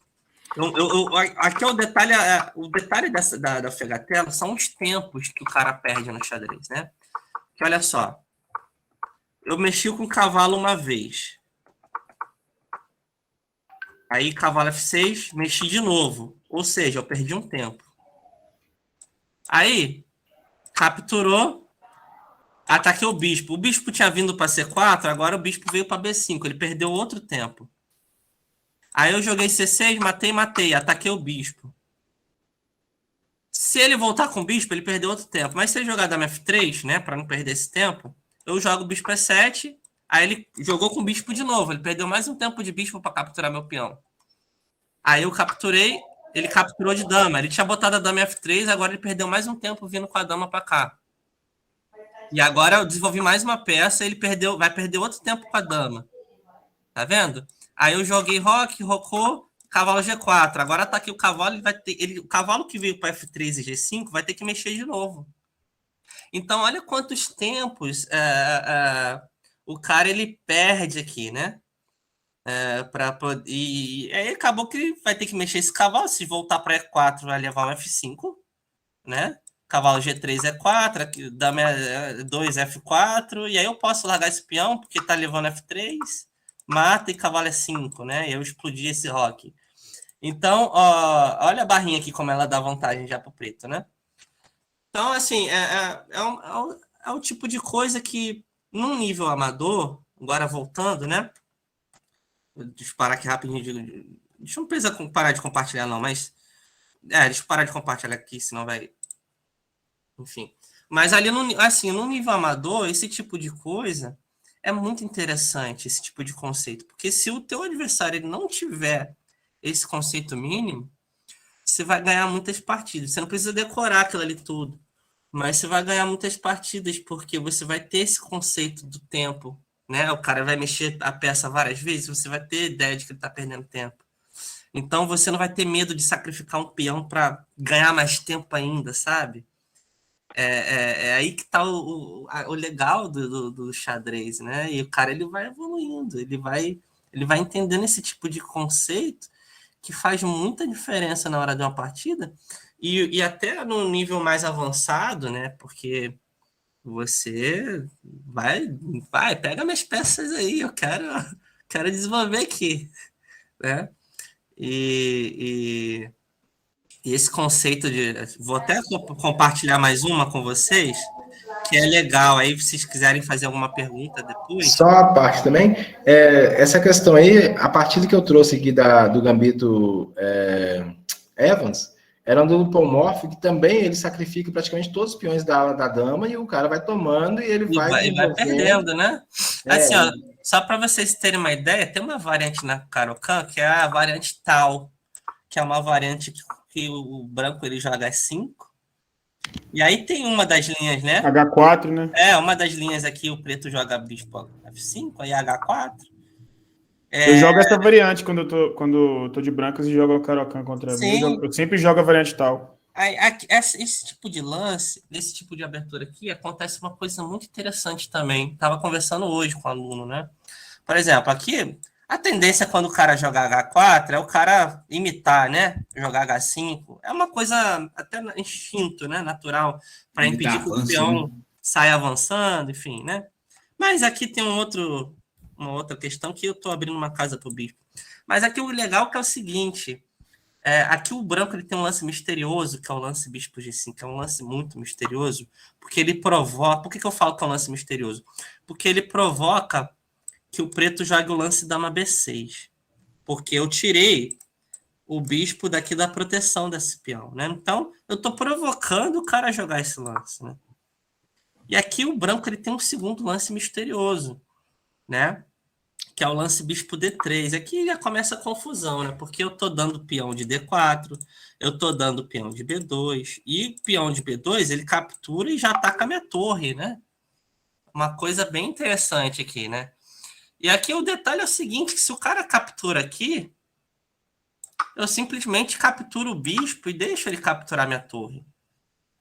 Aqui é o detalhe da Fegatelo são os tempos que o cara perde no xadrez, né? Que olha só, eu mexi com o cavalo uma vez. Aí cavalo F6, mexi de novo. Ou seja, eu perdi um tempo. Aí, capturou, ataquei o bispo. O bispo tinha vindo para C4, agora o bispo veio para B5. Ele perdeu outro tempo. Aí eu joguei C6, matei, ataquei o bispo. Se ele voltar com o bispo, ele perdeu outro tempo. Mas se ele jogar dama F3, né, para não perder esse tempo, eu jogo o bispo E7, aí ele jogou com o bispo de novo. Ele perdeu mais um tempo de bispo para capturar meu peão. Aí eu capturei, ele capturou de dama. Ele tinha botado a dama F3, agora ele perdeu mais um tempo vindo com a dama para cá. E agora eu desenvolvi mais uma peça, ele vai perder outro tempo com a dama. Tá vendo? Aí eu joguei roque, rocou, cavalo G4. Agora tá aqui o cavalo, o cavalo que veio para F3 e G5 vai ter que mexer de novo. Então, olha quantos tempos o cara ele perde aqui, né? E aí acabou que ele vai ter que mexer esse cavalo. Se voltar para E4, vai levar um F5, né? Cavalo G3 E4, dama 2 F4, e aí eu posso largar esse peão, porque tá levando F3, mata e cavalo E5, né? Eu explodi esse roque. Então, olha a barrinha aqui, como ela dá vantagem já pro preto, né? Então, assim, é um tipo de coisa que, num nível amador, agora voltando, né? Deixa eu parar aqui rapidinho. Deixa eu não precisar parar de compartilhar, não, mas... deixa eu parar de compartilhar aqui, senão vai... Enfim. Mas ali, no nível amador, esse tipo de coisa é muito interessante, esse tipo de conceito. Porque se o teu adversário ele não tiver esse conceito mínimo, você vai ganhar muitas partidas. Você não precisa decorar aquilo ali tudo. Mas você vai ganhar muitas partidas, porque você vai ter esse conceito do tempo, né? O cara vai mexer a peça várias vezes, você vai ter ideia de que ele está perdendo tempo. Então, você não vai ter medo de sacrificar um peão para ganhar mais tempo ainda, sabe? É aí que está o legal do xadrez, né? E o cara ele vai evoluindo, ele vai entendendo esse tipo de conceito que faz muita diferença na hora de uma partida e até no nível mais avançado, né? Porque você vai, pega minhas peças aí, eu quero desenvolver aqui, né? E esse conceito de... Vou até compartilhar mais uma com vocês, que é legal. Aí, se vocês quiserem fazer alguma pergunta depois... Só a parte também, essa questão aí, a partida que eu trouxe aqui do Gambito Evans, era um duplo que também ele sacrifica praticamente todos os peões da ala da dama e o cara vai tomando e ele vai perdendo, né? Assim, ó, só para vocês terem uma ideia, tem uma variante na Caro-Kann, que é a variante Tal, que é uma variante que o branco ele joga 5. E aí tem uma das linhas, né? H4, né? Uma das linhas aqui, o preto joga bispo F5, aí H4. Eu jogo essa variante quando eu tô de brancas e jogo o Caro-Kann contra mim. Eu sempre jogo a variante Tal. Aí, esse tipo de lance, esse tipo de abertura aqui, acontece uma coisa muito interessante também. Estava conversando hoje com o aluno, né? Por exemplo, aqui, a tendência quando o cara jogar H4 é o cara imitar, né? Jogar H5. É uma coisa até instinto, né? Natural, para impedir que o peão saia avançando, enfim, né? Mas aqui tem uma outra questão que eu estou abrindo uma casa para o bispo. Mas aqui o legal que é o seguinte... aqui o branco ele tem um lance misterioso, que é o lance bispo G5, que é um lance muito misterioso, porque ele provoca... Por que eu falo que é um lance misterioso? Porque ele provoca que o preto jogue o lance dama B6. Porque eu tirei o bispo daqui da proteção desse peão, né? Então, eu estou provocando o cara a jogar esse lance, né? E aqui o branco ele tem um segundo lance misterioso, né? Que é o lance bispo D3. Aqui já começa a confusão, né? Porque eu tô dando peão de D4, eu tô dando peão de B2, e peão de B2 ele captura e já ataca a minha torre, né? Uma coisa bem interessante aqui, né? E aqui o detalhe é o seguinte, que se o cara captura aqui, eu simplesmente capturo o bispo e deixo ele capturar minha torre.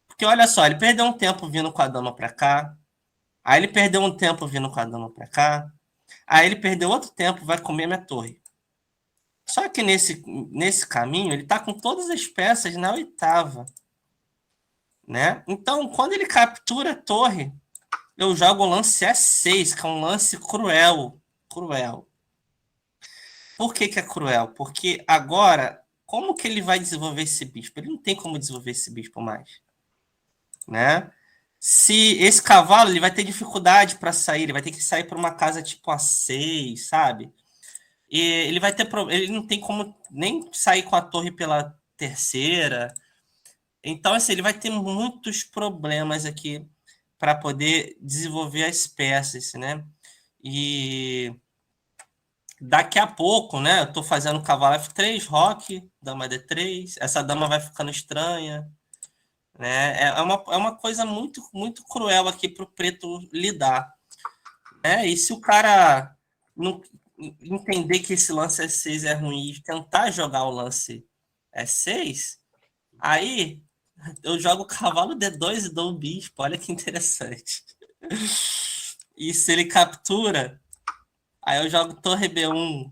Porque olha só, ele perdeu um tempo vindo com a dama para cá, aí ele perdeu um tempo vindo com a dama para cá, aí ele perdeu outro tempo, vai comer minha torre. Só que nesse caminho, ele está com todas as peças na oitava. Né? Então, quando ele captura a torre, eu jogo o lance E6, que é um lance cruel. Cruel. Por que é cruel? Porque agora, como que ele vai desenvolver esse bispo? Ele não tem como desenvolver esse bispo mais. Né? Se esse cavalo ele vai ter dificuldade para sair, ele vai ter que sair para uma casa tipo A6, sabe? E ele vai ter ele não tem como nem sair com a torre pela terceira. Então, assim, ele vai ter muitos problemas aqui para poder desenvolver as peças, né? E daqui a pouco, né? Eu tô fazendo cavalo F3, roque, dama D3. Essa dama vai ficando estranha. Né? É uma coisa muito, muito cruel aqui para o preto lidar. Né? E se o cara não entender que esse lance E6 é ruim e tentar jogar o lance E6, aí eu jogo o cavalo D2 e dou o bispo. Olha que interessante. E se ele captura, aí eu jogo torre B1,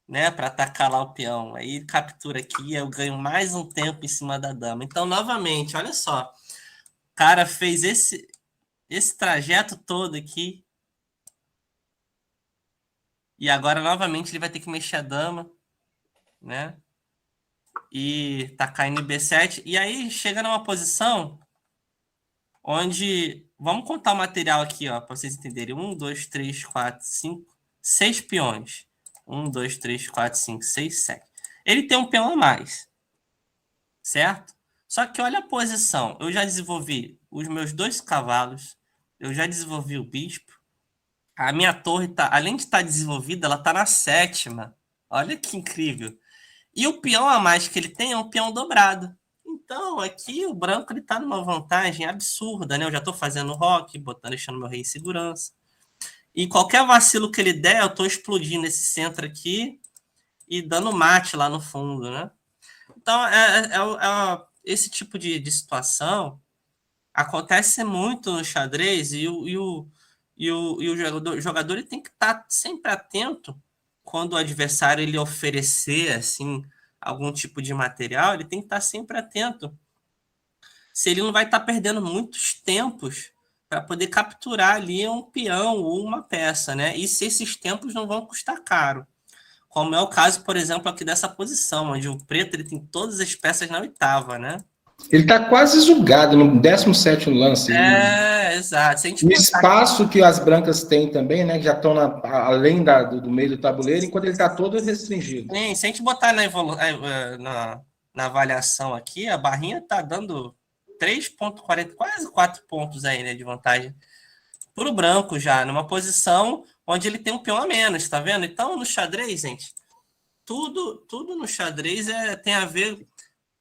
né, para atacar lá o peão. Aí captura aqui, eu ganho mais um tempo em cima da dama. Então, novamente, olha só. O cara fez esse trajeto todo aqui. E agora, novamente, ele vai ter que mexer a dama, né? E tacar em B7. E aí chega numa posição onde... Vamos contar o material aqui, ó, para vocês entenderem. 1, 2, 3, 4, 5, 6 peões. 1, 2, 3, 4, 5, 6, 7. Ele tem um peão a mais, certo? Só que olha a posição. Eu já desenvolvi os meus 2 cavalos. Eu já desenvolvi o bispo. A minha torre, além de estar desenvolvida, ela está na 7ª. Olha que incrível. E o peão a mais que ele tem é um peão dobrado. Então, aqui o branco está numa vantagem absurda, né? Eu já estou fazendo roque, deixando meu rei em segurança. E qualquer vacilo que ele der, eu estou explodindo esse centro aqui e dando mate lá no fundo, né? Então, esse tipo de situação acontece muito no xadrez e o jogador ele tem que estar sempre atento quando o adversário ele oferecer assim, algum tipo de material, ele tem que estar sempre atento se ele não vai estar perdendo muitos tempos para poder capturar ali um peão ou uma peça, né? E se esses tempos não vão custar caro. Como é o caso, por exemplo, aqui dessa posição, onde o preto ele tem todas as peças na 8ª, né? Ele está quase julgado no 17º lance. Exato. Se a gente o espaço que as brancas têm também, né? Que já estão além do meio do tabuleiro, enquanto ele está todo restringido. Sim, se a gente botar na avaliação aqui, a barrinha está dando 3,40, quase 4 pontos aí, né, de vantagem para o branco já, numa posição onde ele tem um peão a menos, tá vendo? Então, no xadrez, gente, tudo no xadrez tem a ver,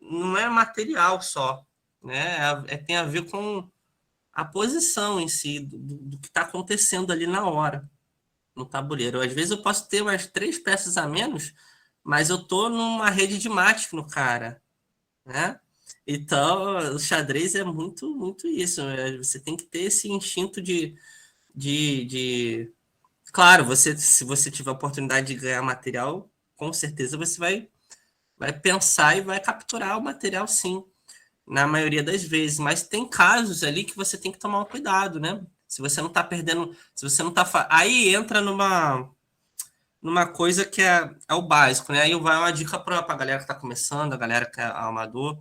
não é material só, né? Tem a ver com a posição em si, do que está acontecendo ali na hora, no tabuleiro. Às vezes eu posso ter umas 3 peças a menos, mas eu tô numa rede de mate no cara, né? Então, o xadrez é muito, muito isso. Você tem que ter esse instinto de... Claro, se você tiver a oportunidade de ganhar material, com certeza você vai pensar e vai capturar o material, sim, na maioria das vezes. Mas tem casos ali que você tem que tomar um cuidado, né? Se você não está perdendo... Se você não tá... Aí entra numa coisa que é o básico, né? Aí vai uma dica para a galera que está começando, a galera que é amador.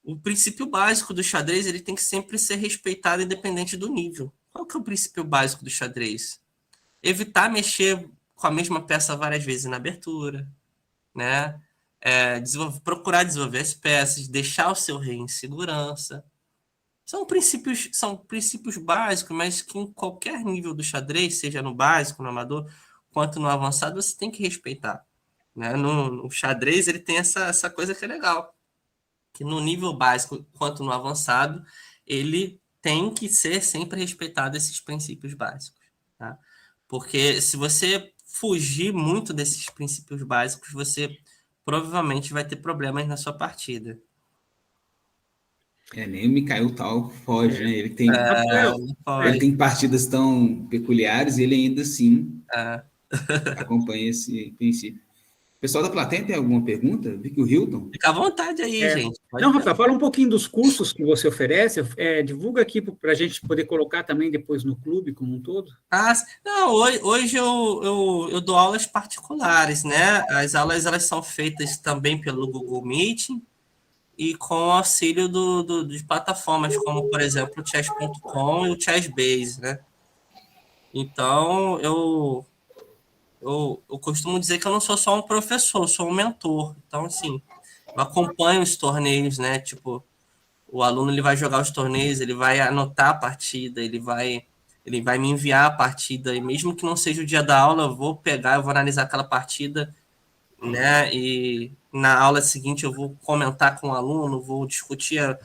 O princípio básico do xadrez ele tem que sempre ser respeitado independente do nível. Qual que é o princípio básico do xadrez? Evitar mexer com a mesma peça várias vezes na abertura, né? Procurar desenvolver as peças, deixar o seu rei em segurança. São princípios básicos, mas que em qualquer nível do xadrez, seja no básico, no amador, quanto no avançado, você tem que respeitar, né? No xadrez ele tem essa coisa que é legal, que no nível básico quanto no avançado, ele tem que ser sempre respeitado esses princípios básicos, tá? Porque se você fugir muito desses princípios básicos, você provavelmente vai ter problemas na sua partida. Nem o Mikhail Tal foge, né? Ele tem partidas tão peculiares e ele ainda assim acompanha esse princípio. O pessoal da plateia tem alguma pergunta? Vi que o Hilton... Fica à vontade aí, gente. Não, Rafael, fala um pouquinho dos cursos que você oferece, divulga aqui para a gente poder colocar também depois no clube como um todo. Não, hoje eu dou aulas particulares, né? As aulas elas são feitas também pelo Google Meeting e com o auxílio de plataformas como, por exemplo, o chess.com e o Chessbase, né? Então, eu costumo dizer que eu não sou só um professor, eu sou um mentor. Então, assim, eu acompanho os torneios, né? Tipo, o aluno ele vai jogar os torneios, ele vai anotar a partida, ele vai me enviar a partida, e mesmo que não seja o dia da aula, eu vou analisar aquela partida, né? E na aula seguinte eu vou comentar com o aluno, vou discutir,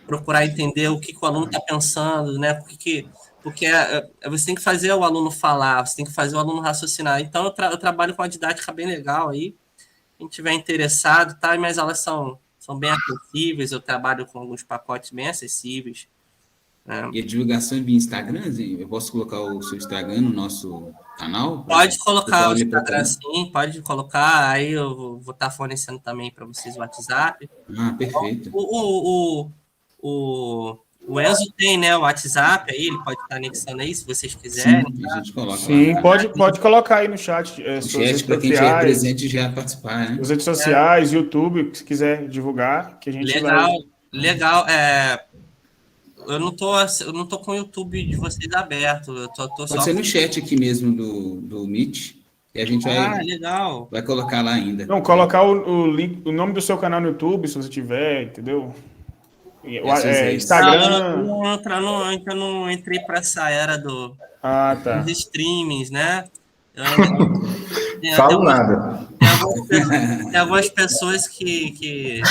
procurar entender o que o aluno está pensando, né? Porque você tem que fazer o aluno falar, você tem que fazer o aluno raciocinar. Então, eu trabalho com uma didática bem legal aí. Quem tiver interessado, tá? Minhas aulas são bem acessíveis, eu trabalho com alguns pacotes bem acessíveis. Né? E a divulgação via Instagram? Eu posso colocar o seu Instagram no nosso canal? Pode colocar o Instagram, sim, pode colocar. Aí eu vou estar fornecendo também para vocês o WhatsApp. Perfeito. O Enzo tem, né, o WhatsApp aí, ele pode estar anexando aí, se vocês quiserem. Sim, a gente coloca lá. Pode colocar aí no chat. Para quem estiver presente já participar, né? As redes sociais, YouTube, se quiser divulgar, que a gente Legal. Eu não tô com o YouTube de vocês aberto. Eu tô pode só ser no chat aqui mesmo do Meet. E a gente vai colocar lá ainda. Não, colocar o link, o nome do seu canal no YouTube, se você tiver, entendeu? Instagram. Eu não entrei para essa era dos streamings, né? Falo nada. Tem algumas pessoas que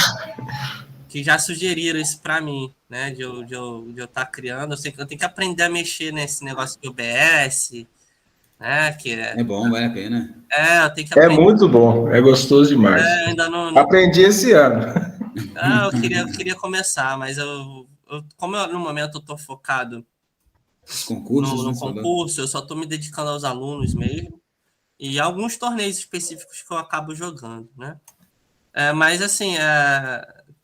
já sugeriram isso para mim, né? De eu estar criando. Eu sei que eu tenho que aprender a mexer nesse negócio de OBS, né? É bom, vale a pena. Eu tenho que aprender. É muito bom, é gostoso demais. Ainda não... Aprendi esse ano. Eu queria começar, mas como no momento eu estou focado no concurso, eu só estou me dedicando aos alunos mesmo, e alguns torneios específicos que eu acabo jogando, né? Mas assim,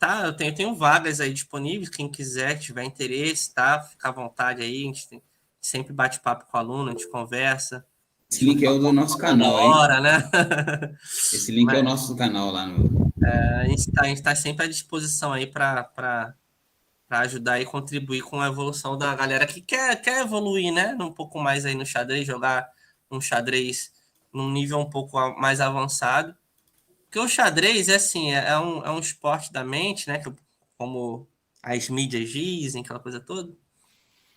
tá, eu tenho vagas aí disponíveis, quem quiser, tiver interesse, tá? Fica à vontade aí, a gente sempre bate papo com o aluno, a gente conversa. Esse link é o do nosso canal, hora, hein? né? Esse link é o nosso canal lá no... A gente tá sempre à disposição aí para ajudar e contribuir com a evolução da galera que quer evoluir, né? Um pouco mais aí no xadrez, jogar um xadrez num nível um pouco mais avançado. Porque o xadrez é um esporte da mente, né? Como as mídias dizem, aquela coisa toda.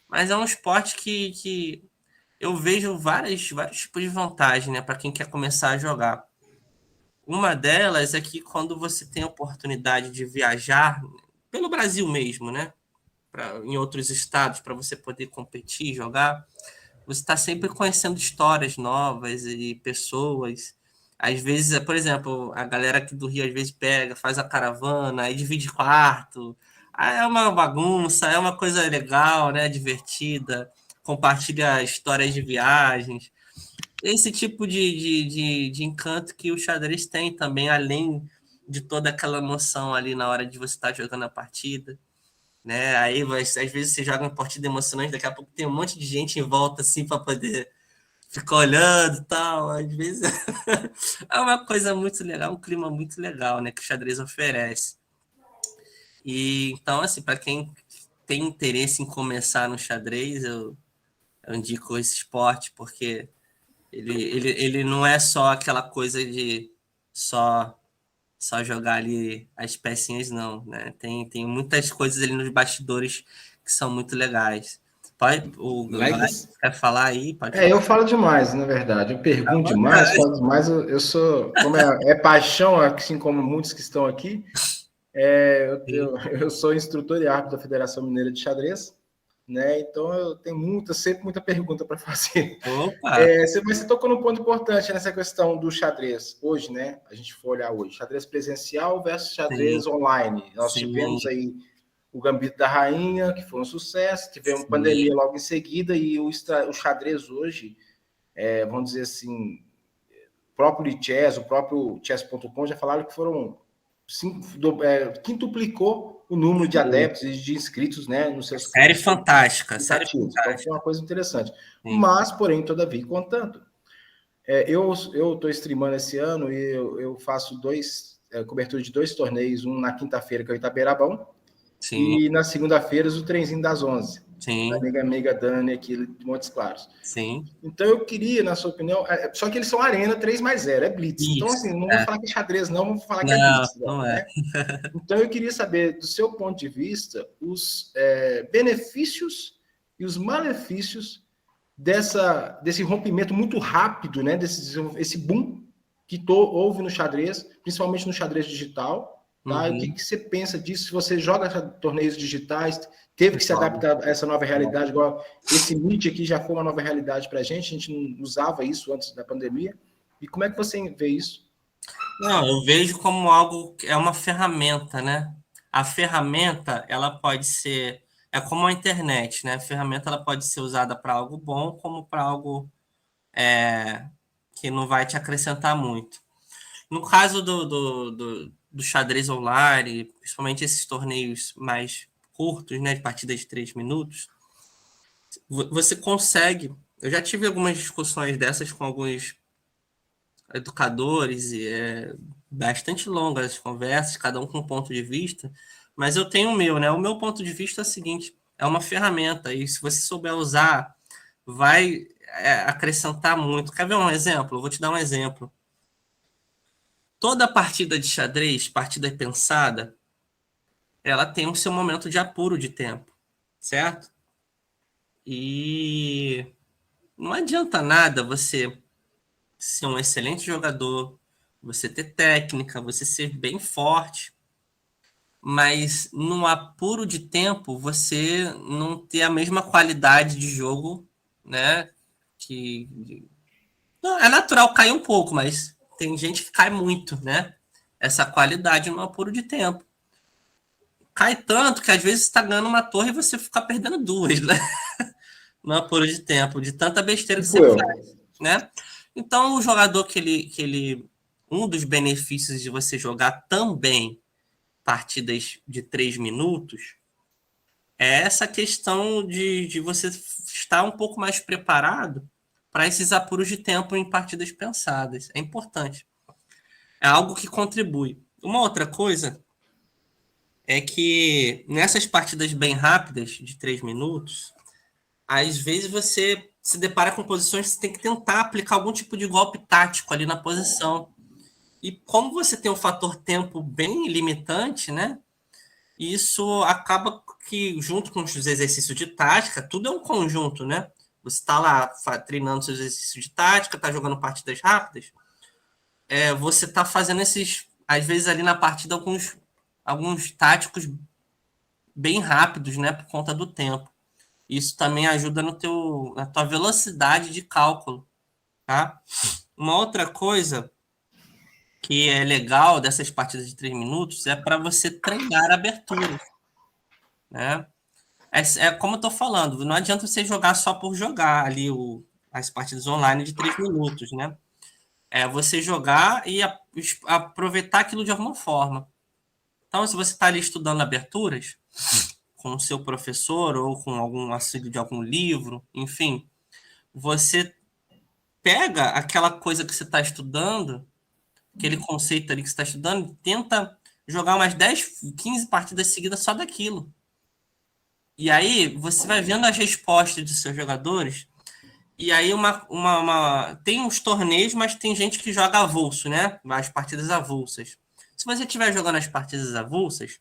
Mas é um esporte que eu vejo vários tipos de vantagem, né? Para quem quer começar a jogar. Uma delas é que quando você tem a oportunidade de viajar pelo Brasil mesmo, né? Em outros estados, para você poder competir, jogar, você está sempre conhecendo histórias novas e pessoas. Às vezes, por exemplo, a galera aqui do Rio às vezes faz a caravana, aí divide quarto. Aí é uma bagunça, é uma coisa legal, né? Divertida, compartilha histórias de viagens. Esse tipo de encanto que o xadrez tem também, além de toda aquela emoção ali na hora de você estar jogando a partida, né? Aí, às vezes, você joga uma partida emocionante, daqui a pouco tem um monte de gente em volta, assim, para poder ficar olhando e tal. Às vezes é uma coisa muito legal, um clima muito legal, né? Que o xadrez oferece. E, então, assim, para quem tem interesse em começar no xadrez, eu indico esse esporte, porque ele não é só aquela coisa de só jogar ali as pecinhas, não, né? Tem muitas coisas ali nos bastidores que são muito legais. O Gladys quer falar aí? Pode falar. Eu falo demais, na verdade. Eu pergunto demais, falo demais. Eu sou, como é paixão, assim como muitos que estão aqui, eu sou instrutor e árbitro da Federação Mineira de Xadrez, né? Então eu tenho sempre muita pergunta para fazer. Você tocou num ponto importante nessa questão do xadrez hoje, né? A gente for olhar hoje, xadrez presencial versus xadrez online. Nós tivemos aí o Gambito da Rainha, que foi um sucesso, tivemos pandemia logo em seguida, e o xadrez hoje, vamos dizer assim, o próprio Chess, o próprio chess.com já falaram que foram quintuplicou o número de adeptos e de inscritos, né, nos seus série fantástica. Então foi uma coisa interessante. Sim. Mas, porém, todavia, contanto, eu estou streamando esse ano e eu faço cobertura de 2 torneios, um na quinta-feira, que é o Itaberabão, sim, e na segunda-feira o trenzinho das 11. Sim. Da minha amiga Dani aqui de Montes Claros. Sim. Então eu queria, na sua opinião, só que eles são arena 3+0, é blitz. Isso, então, assim, não vou falar que é xadrez, não, vou falar que é blitz. Não é. Então eu queria saber, do seu ponto de vista, os benefícios e os malefícios desse rompimento muito rápido, né? Esse boom que houve no xadrez, principalmente no xadrez digital. Tá? Uhum. O que você pensa disso? Se você joga torneios digitais, teve que se adaptar a essa nova realidade, igual esse Meet aqui já foi uma nova realidade para a gente não usava isso antes da pandemia. E como é que você vê isso? Não, eu vejo como algo, é uma ferramenta, né? A ferramenta, ela pode ser, é como a internet, né? A ferramenta, ela pode ser usada para algo bom, como para algo que não vai te acrescentar muito. No caso do xadrez online, principalmente esses torneios mais curtos, né, de partida de 3 minutos, você consegue... Eu já tive algumas discussões dessas com alguns educadores, e bastante longas as conversas, cada um com um ponto de vista, mas eu tenho o meu, né? O meu ponto de vista é o seguinte, é uma ferramenta, e se você souber usar, vai acrescentar muito. Quer ver um exemplo? Eu vou te dar um exemplo. Toda partida de xadrez, partida pensada, ela tem o seu momento de apuro de tempo, certo? E não adianta nada você ser um excelente jogador, você ter técnica, você ser bem forte, mas no apuro de tempo você não ter a mesma qualidade de jogo, né? Não, é natural cair um pouco, mas tem gente que cai muito, né? Essa qualidade no apuro de tempo. Cai tanto que às vezes você está ganhando uma torre e você fica perdendo 2, né? No apuro de tempo, de tanta besteira que você faz, né? Então, o jogador um dos benefícios de você jogar tão bem partidas de 3 minutos é essa questão de você estar um pouco mais preparado para esses apuros de tempo em partidas pensadas. É importante. É algo que contribui. Uma outra coisa é que nessas partidas bem rápidas, de 3 minutos, às vezes você se depara com posições que você tem que tentar aplicar algum tipo de golpe tático ali na posição. E como você tem um fator tempo bem limitante, né? Isso acaba que, junto com os exercícios de tática, tudo é um conjunto, né? Você está lá treinando seus exercícios de tática, está jogando partidas rápidas, você está fazendo esses, às vezes ali na partida, alguns táticos bem rápidos, né? Por conta do tempo. Isso também ajuda na tua velocidade de cálculo, tá? Uma outra coisa que é legal dessas partidas de 3 minutos é para você treinar aberturas, né? Como eu tô falando, não adianta você jogar só por jogar ali as partidas online de 3 minutos, né? É você jogar e aproveitar aquilo de alguma forma. Então, se você está ali estudando aberturas com o seu professor ou com algum auxílio de algum livro, enfim, você pega aquela coisa que você está estudando, aquele conceito ali que você está estudando, e tenta jogar umas 10, 15 partidas seguidas só daquilo. E aí você vai vendo as respostas dos seus jogadores, e aí tem uns torneios, mas tem gente que joga avulso, né? As partidas avulsas. Se você estiver jogando as partidas avulsas,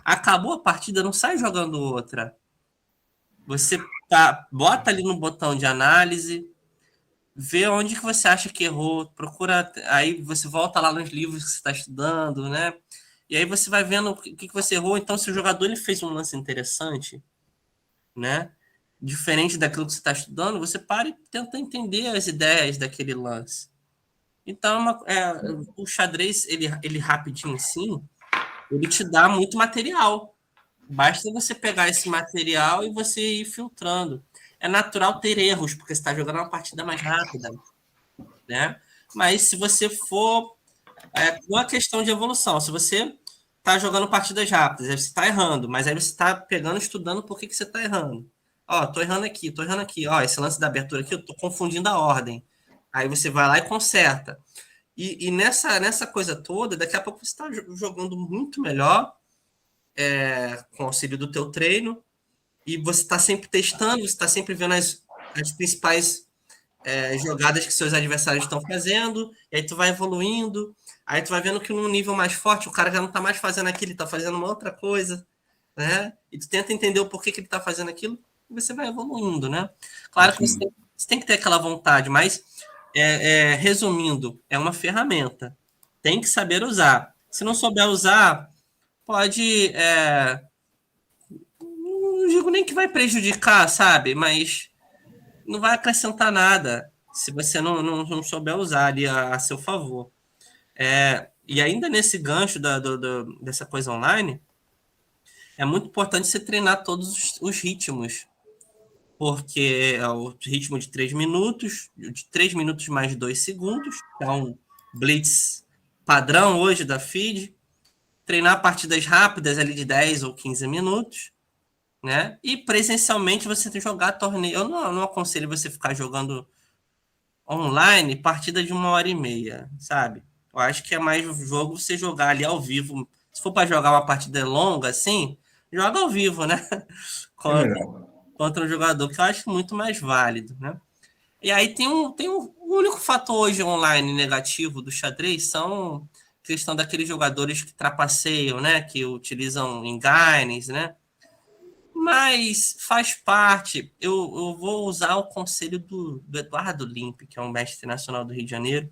acabou a partida, não sai jogando outra. Você bota ali no botão de análise, vê onde que você acha que errou, procura, aí você volta lá nos livros que você está estudando, né? E aí você vai vendo o que você errou. Então, se o jogador ele fez um lance interessante, né? Diferente daquilo que você está estudando, você para e tenta entender as ideias daquele lance. Então, o xadrez, ele rapidinho assim, ele te dá muito material. Basta você pegar esse material e você ir filtrando. É natural ter erros, porque você está jogando uma partida mais rápida, né? Mas se você for... não é questão de evolução. Se você está jogando partidas rápidas, aí você está errando, mas aí você está pegando, estudando por que você está errando. Ó, tô errando aqui. Ó, esse lance da abertura aqui, eu tô confundindo a ordem. Aí você vai lá e conserta. E nessa coisa toda, daqui a pouco você está jogando muito melhor, com o auxílio do teu treino, e você está sempre testando, você está sempre vendo as principais jogadas que seus adversários estão fazendo, e aí tu vai evoluindo, aí tu vai vendo que num nível mais forte, o cara já não está mais fazendo aquilo, ele está fazendo uma outra coisa, né? E tu tenta entender o porquê que ele está fazendo aquilo, e você vai evoluindo, né? Claro que você tem que ter aquela vontade, mas, resumindo, é uma ferramenta. Tem que saber usar. Se não souber usar, pode... não digo nem que vai prejudicar, sabe? Mas não vai acrescentar nada se você não souber usar ali a seu favor. E ainda nesse gancho dessa coisa online, é muito importante você treinar todos os ritmos, porque é o ritmo de 3 minutos, de 3 minutos mais 2 segundos, que é um blitz padrão hoje da FIDE, treinar partidas rápidas ali de 10 ou 15 minutos, né? E presencialmente você tem que jogar torneio. Eu não aconselho você ficar jogando online partida de 1h30, sabe? Eu acho que é mais jogo você jogar ali ao vivo. Se for para jogar uma partida longa assim, joga ao vivo, né? Contra um jogador, que eu acho muito mais válido, né? E aí tem um único fator hoje online negativo do xadrez são a questão daqueles jogadores que trapaceiam, né? Que utilizam enganes, né? Mas faz parte. Eu vou usar o conselho do Eduardo Limpe, que é um mestre nacional do Rio de Janeiro.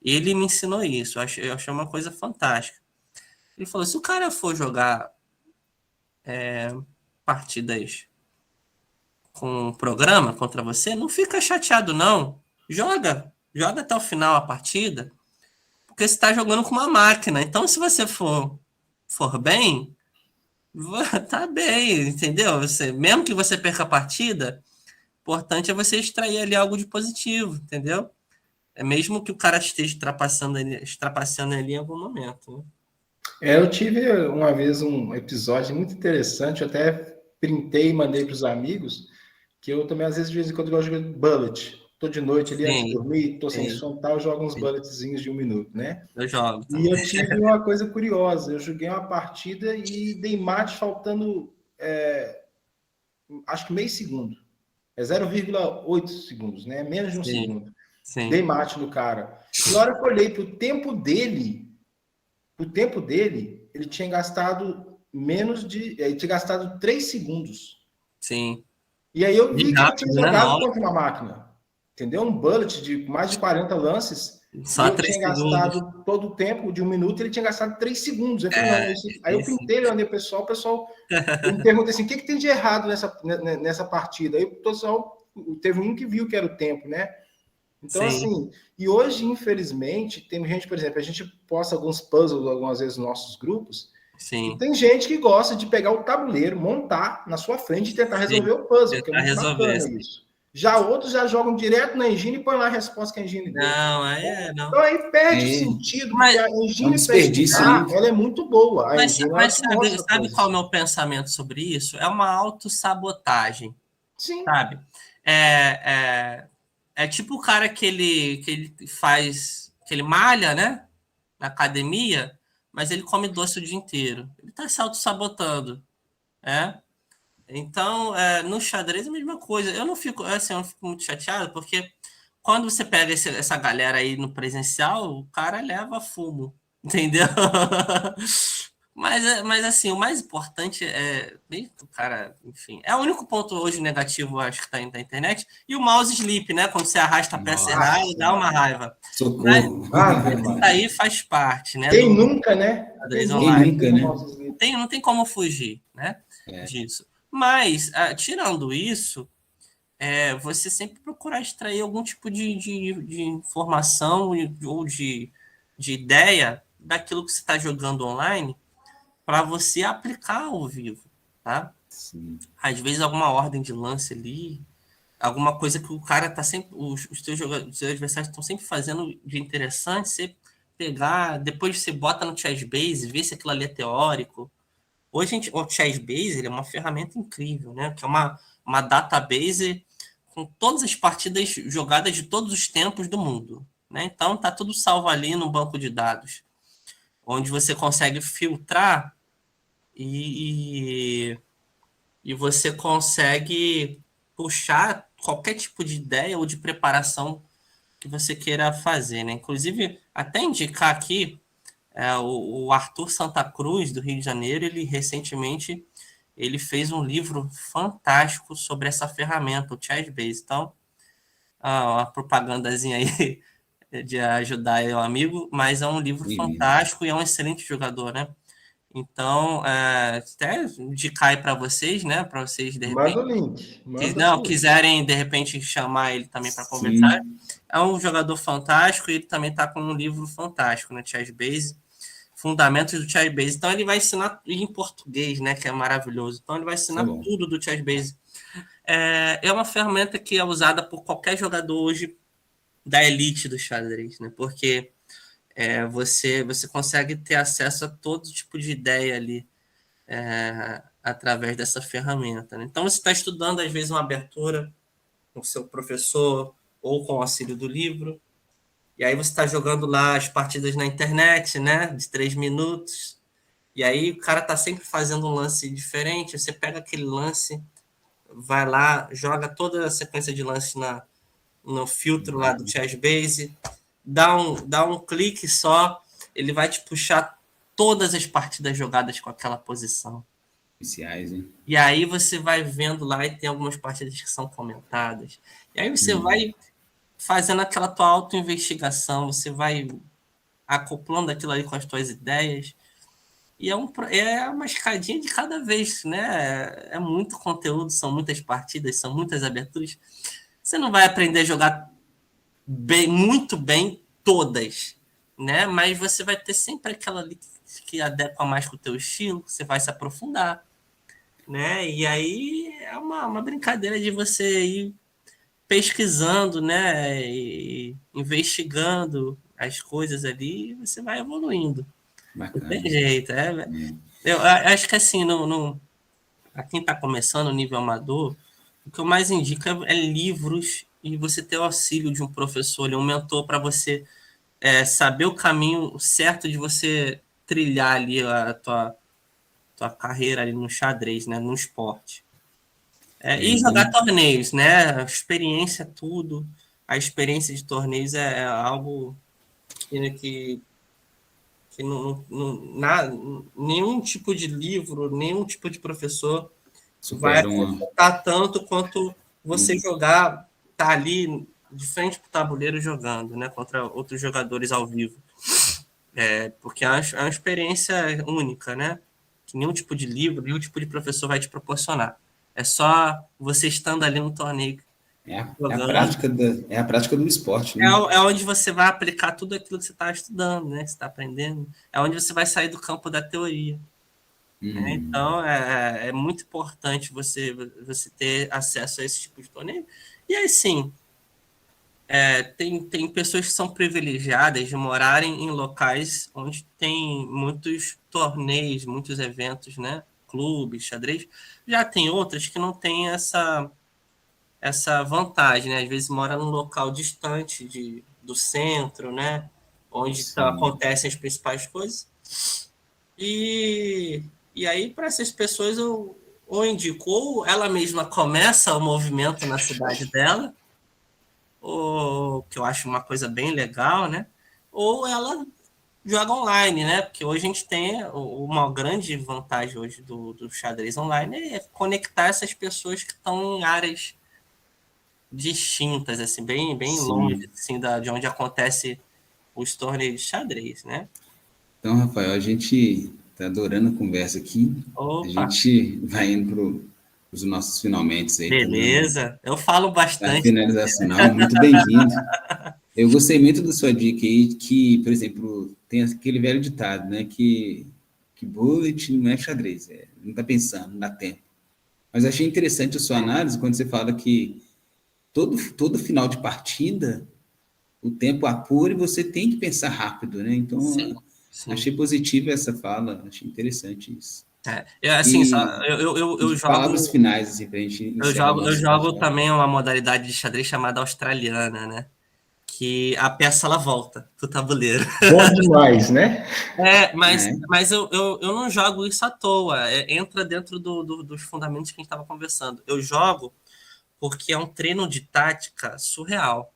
Ele me ensinou isso. Eu achei uma coisa fantástica. Ele falou, se o cara for jogar partidas com um programa contra você, não fica chateado, não. Joga até o final a partida, porque você está jogando com uma máquina. Então, se você for bem, tá bem, entendeu? Mesmo que você perca a partida, o importante é você extrair ali algo de positivo, entendeu? Mesmo que o cara esteja trapaceando ali em algum momento. Né? Eu tive uma vez um episódio muito interessante, eu até printei e mandei para os amigos, que eu também, às vezes, de vez em quando, gosto de jogar bullet. Tô de noite ali, antes de Sim, dormir, tô sem sim, sono e tal, eu jogo uns sim. bulletzinhos de 1 minuto, né? Eu jogo E também. eu tive uma coisa curiosa, eu joguei uma partida e dei mate faltando, acho que meio segundo. É 0,8 segundos, né? Menos de um Sim, segundo. Dei sim, mate no cara. E a hora que eu olhei pro tempo dele, ele tinha gastado ele tinha gastado 3 segundos. sim. E aí eu E vi que ele tinha rápido, né? jogado Nossa, contra uma máquina. Entendeu? Um bullet de mais de 40 lances. E só eu 3 tinha segundos. gastado todo o tempo de 1 minuto, ele tinha gastado 3 segundos. Eu falei, não, É, aí eu isso. pintei, eu andei o pessoal, eu me perguntei assim, o que tem de errado nessa partida? Aí o pessoal, teve um que viu que era o tempo, né? Então, Sim, assim, e hoje, infelizmente, tem gente, por exemplo, a gente posta alguns puzzles algumas vezes nos nossos grupos, e sim, tem gente que gosta de pegar o tabuleiro, montar na sua frente e tentar sim. resolver o puzzle, que é Tentar muito resolver, bacana assim. isso. Já outros já jogam direto na engine e põem lá a resposta que a engine deu. Não, aí é, não. Então aí perde o É, sentido, porque Mas, a é um engine para desperdício, explicar, né? ela é muito boa. A mas, engine ela mas te sabe, mostra sabe qual é o coisas. meu pensamento sobre isso? É uma autossabotagem, Sim, sabe? É, é tipo o cara que ele faz, que ele malha, né? Na academia, mas ele come doce o dia inteiro. Ele está se auto-sabotando, né? Então, no xadrez é a mesma coisa. Eu não fico, assim, eu não fico muito chateado, porque quando você pega essa galera aí no presencial, o cara leva fumo, entendeu? Mas assim, o mais importante é bem que o cara, enfim, é o único ponto hoje negativo, eu acho, que tá da internet. E o mouse sleep, né? Quando você arrasta a peça errada, Nossa, nossa, dá uma raiva. Mas socorro. Ave isso Maria. aí faz parte, né, Quem do nunca, né? Quem xadrez Quem nunca online. nunca, teve um né? mouse sleep? Não tem como fugir, né, disso. Mas, tirando isso, você sempre procurar extrair algum tipo de informação ou de ideia daquilo que você está jogando online para você aplicar ao vivo, tá? Sim. Às vezes alguma ordem de lance ali, alguma coisa que o cara tá sempre, os teus jogadores, os seus adversários estão sempre fazendo de interessante, você pegar, depois você bota no Chessbase, vê se aquilo ali é teórico. Hoje o Chessbase ele é uma ferramenta incrível, né? Que é uma database com todas as partidas jogadas de todos os tempos do mundo, né? Então tá tudo salvo ali no banco de dados, onde você consegue filtrar e, e você consegue puxar qualquer tipo de ideia ou de preparação que você queira fazer, né? Inclusive, até indicar aqui, o Arthur Santa Cruz, do Rio de Janeiro, ele recentemente ele fez um livro fantástico sobre essa ferramenta, o Chessbase. Então, uma propagandazinha aí de ajudar o amigo, mas é um livro Divino. fantástico e é um excelente jogador, né? Então, até indicar aí para vocês, né? Para vocês, de Manda repente, o link, manda não, sim. quiserem, de repente, chamar ele também para conversar. Sim. É um jogador fantástico e ele também está com um livro fantástico, né? Chessbase, Fundamentos do Chessbase. Então, ele vai ensinar em português, né? Que é maravilhoso. Então, ele vai Isso é ensinar bom. tudo do Chessbase. É uma ferramenta que é usada por qualquer jogador hoje da elite do xadrez, né? Porque você consegue ter acesso a todo tipo de ideia ali através dessa ferramenta, né? Então, você está estudando, às vezes, uma abertura com o seu professor ou com o auxílio do livro, e aí você está jogando lá as partidas na internet, né? De 3 minutos, e aí o cara está sempre fazendo um lance diferente, você pega aquele lance, vai lá, joga toda a sequência de lance no filtro lá do Chessbase, dá um clique só, ele vai te puxar todas as partidas jogadas com aquela posição. Iniciais, hein? E aí você vai vendo lá e tem algumas partidas que são comentadas. E aí você vai fazendo aquela tua auto-investigação, você vai acoplando aquilo ali com as tuas ideias. E é uma escadinha de cada vez, né? É muito conteúdo, são muitas partidas, são muitas aberturas. Você não vai aprender a jogar bem, muito bem todas, né? Mas você vai ter sempre aquela ali que adequa mais com o teu estilo, que você vai se aprofundar, né? E aí é uma brincadeira de você ir pesquisando, né? E investigando as coisas ali, e você vai evoluindo. Bacana. Não tem jeito. Eu acho que assim, para quem está começando o nível amador, o que eu mais indico é livros e você ter o auxílio de um professor, um mentor, para você saber o caminho certo de você trilhar ali a tua carreira ali no xadrez, né, no esporte. E jogar torneios, né? A experiência, tudo. A experiência de torneios é algo que nenhum tipo de livro, nenhum tipo de professor vai acertar tanto quanto você jogar, tá ali de frente para o tabuleiro jogando, né? Contra outros jogadores ao vivo. Porque é uma experiência única, né? Que nenhum tipo de livro, nenhum tipo de professor vai te proporcionar. É só você estando ali no torneio. É a prática do esporte, né? É onde você vai aplicar tudo aquilo que você está estudando, né? Que você está aprendendo. É onde você vai sair do campo da teoria. Né? Então, é muito importante você ter acesso a esse tipo de torneio. E aí, sim, tem pessoas que são privilegiadas de morarem em locais onde tem muitos torneios, muitos eventos, né? Clubes, xadrez. Já tem outras que não têm essa vantagem, né? Às vezes mora num local distante do centro, né? Onde acontecem as principais coisas. E aí, para essas pessoas, eu indico, ou ela mesma começa o movimento na cidade dela, ou que eu acho uma coisa bem legal, né? Ou ela joga online, né? Porque hoje a gente tem uma grande vantagem hoje do xadrez online é conectar essas pessoas que estão em áreas distintas, assim, bem longe assim, de onde acontece os torneios de xadrez, né? Então, Rafael, a gente está adorando a conversa aqui. Opa. A gente vai indo para os nossos finalmente aí. Beleza. Também, eu falo bastante. Finalização. Não, muito bem-vindo. Eu gostei muito da sua dica aí, que, por exemplo, tem aquele velho ditado, né, que bullet não é xadrez, não está pensando, não dá tempo. Mas achei interessante a sua análise quando você fala que todo final de partida, o tempo apura e você tem que pensar rápido, né? Então, sim. Achei positiva essa fala, achei interessante isso. Assim, eu jogo... Palavras finais, assim, pra gente encerrar. Eu jogo também uma modalidade de xadrez chamada australiana, né? Que a peça, ela volta pro tabuleiro. Bom demais, né? Mas eu não jogo isso à toa. Entra dentro dos fundamentos que a gente estava conversando. Eu jogo porque é um treino de tática surreal.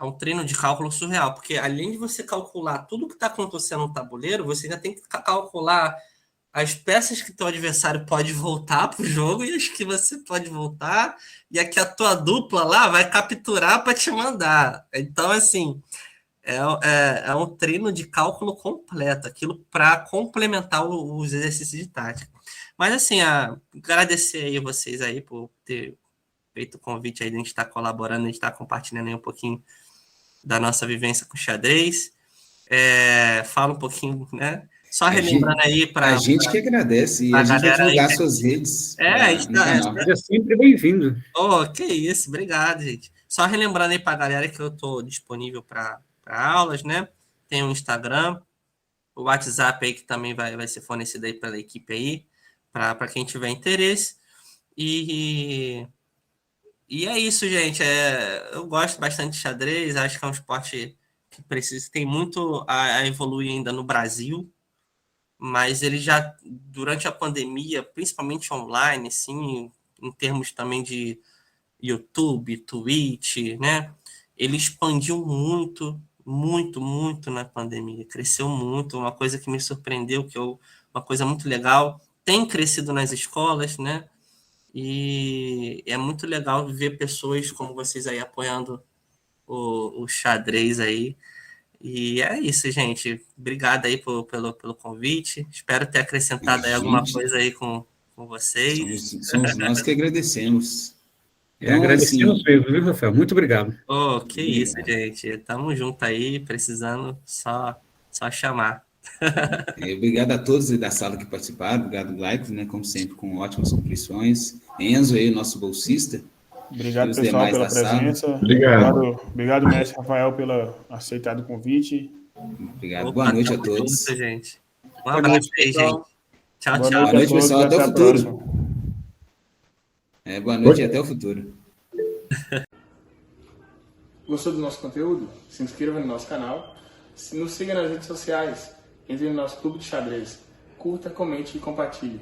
É um treino de cálculo surreal. Porque além de você calcular tudo que está acontecendo no tabuleiro, você já tem que calcular as peças que teu adversário pode voltar pro jogo e as que você pode voltar, e a que a tua dupla lá vai capturar para te mandar. Então, assim, é um treino de cálculo completo, aquilo para complementar os exercícios de tática. Mas, assim, agradecer aí vocês aí por ter feito o convite aí de a gente estar colaborando, a gente estar compartilhando aí um pouquinho da nossa vivência com xadrez. Fala um pouquinho, né? Só relembrando aí para... A gente que agradece, e a gente vai divulgar suas redes. Seja sempre bem-vindo. Que isso, obrigado, gente. Só relembrando aí para a galera que eu estou disponível para aulas, né? Tem o Instagram, o WhatsApp aí que também vai ser fornecido aí pela equipe aí, para quem tiver interesse. E é isso, gente. Eu gosto bastante de xadrez, acho que é um esporte que tem muito a evoluir ainda no Brasil, mas ele já, durante a pandemia, principalmente online, assim, em termos também de YouTube, Twitch, né? Ele expandiu muito, muito, muito na pandemia. Cresceu muito, uma coisa que me surpreendeu, uma coisa muito legal. Tem crescido nas escolas, né? E é muito legal ver pessoas como vocês aí apoiando o xadrez aí. E é isso, gente. Obrigado aí pelo convite. Espero ter acrescentado aí alguma coisa aí com vocês. Somos nós que agradecemos. Então, agradecemos mesmo, viu, Rafael? Muito obrigado. Isso, gente. Tamo junto aí, precisando só chamar. Obrigado a todos da sala que participaram. Obrigado, Laicos, né? Como sempre, com ótimas contribuições. Enzo aí, nosso bolsista. Obrigado, pessoal, pela presença. Obrigado, mestre Rafael, pelo aceitado convite. Obrigado. Boa noite a todos. Gente. Um abraço aí, pessoal. gente. Tchau, Boa tchau. noite, Boa noite, a todos, pessoal. e Até o a futuro. próxima. Boa noite e até o futuro. Gostou do nosso conteúdo? Se inscreva no nosso canal, nos siga nas redes sociais, entre no nosso clube de xadrez, curta, comente e compartilhe.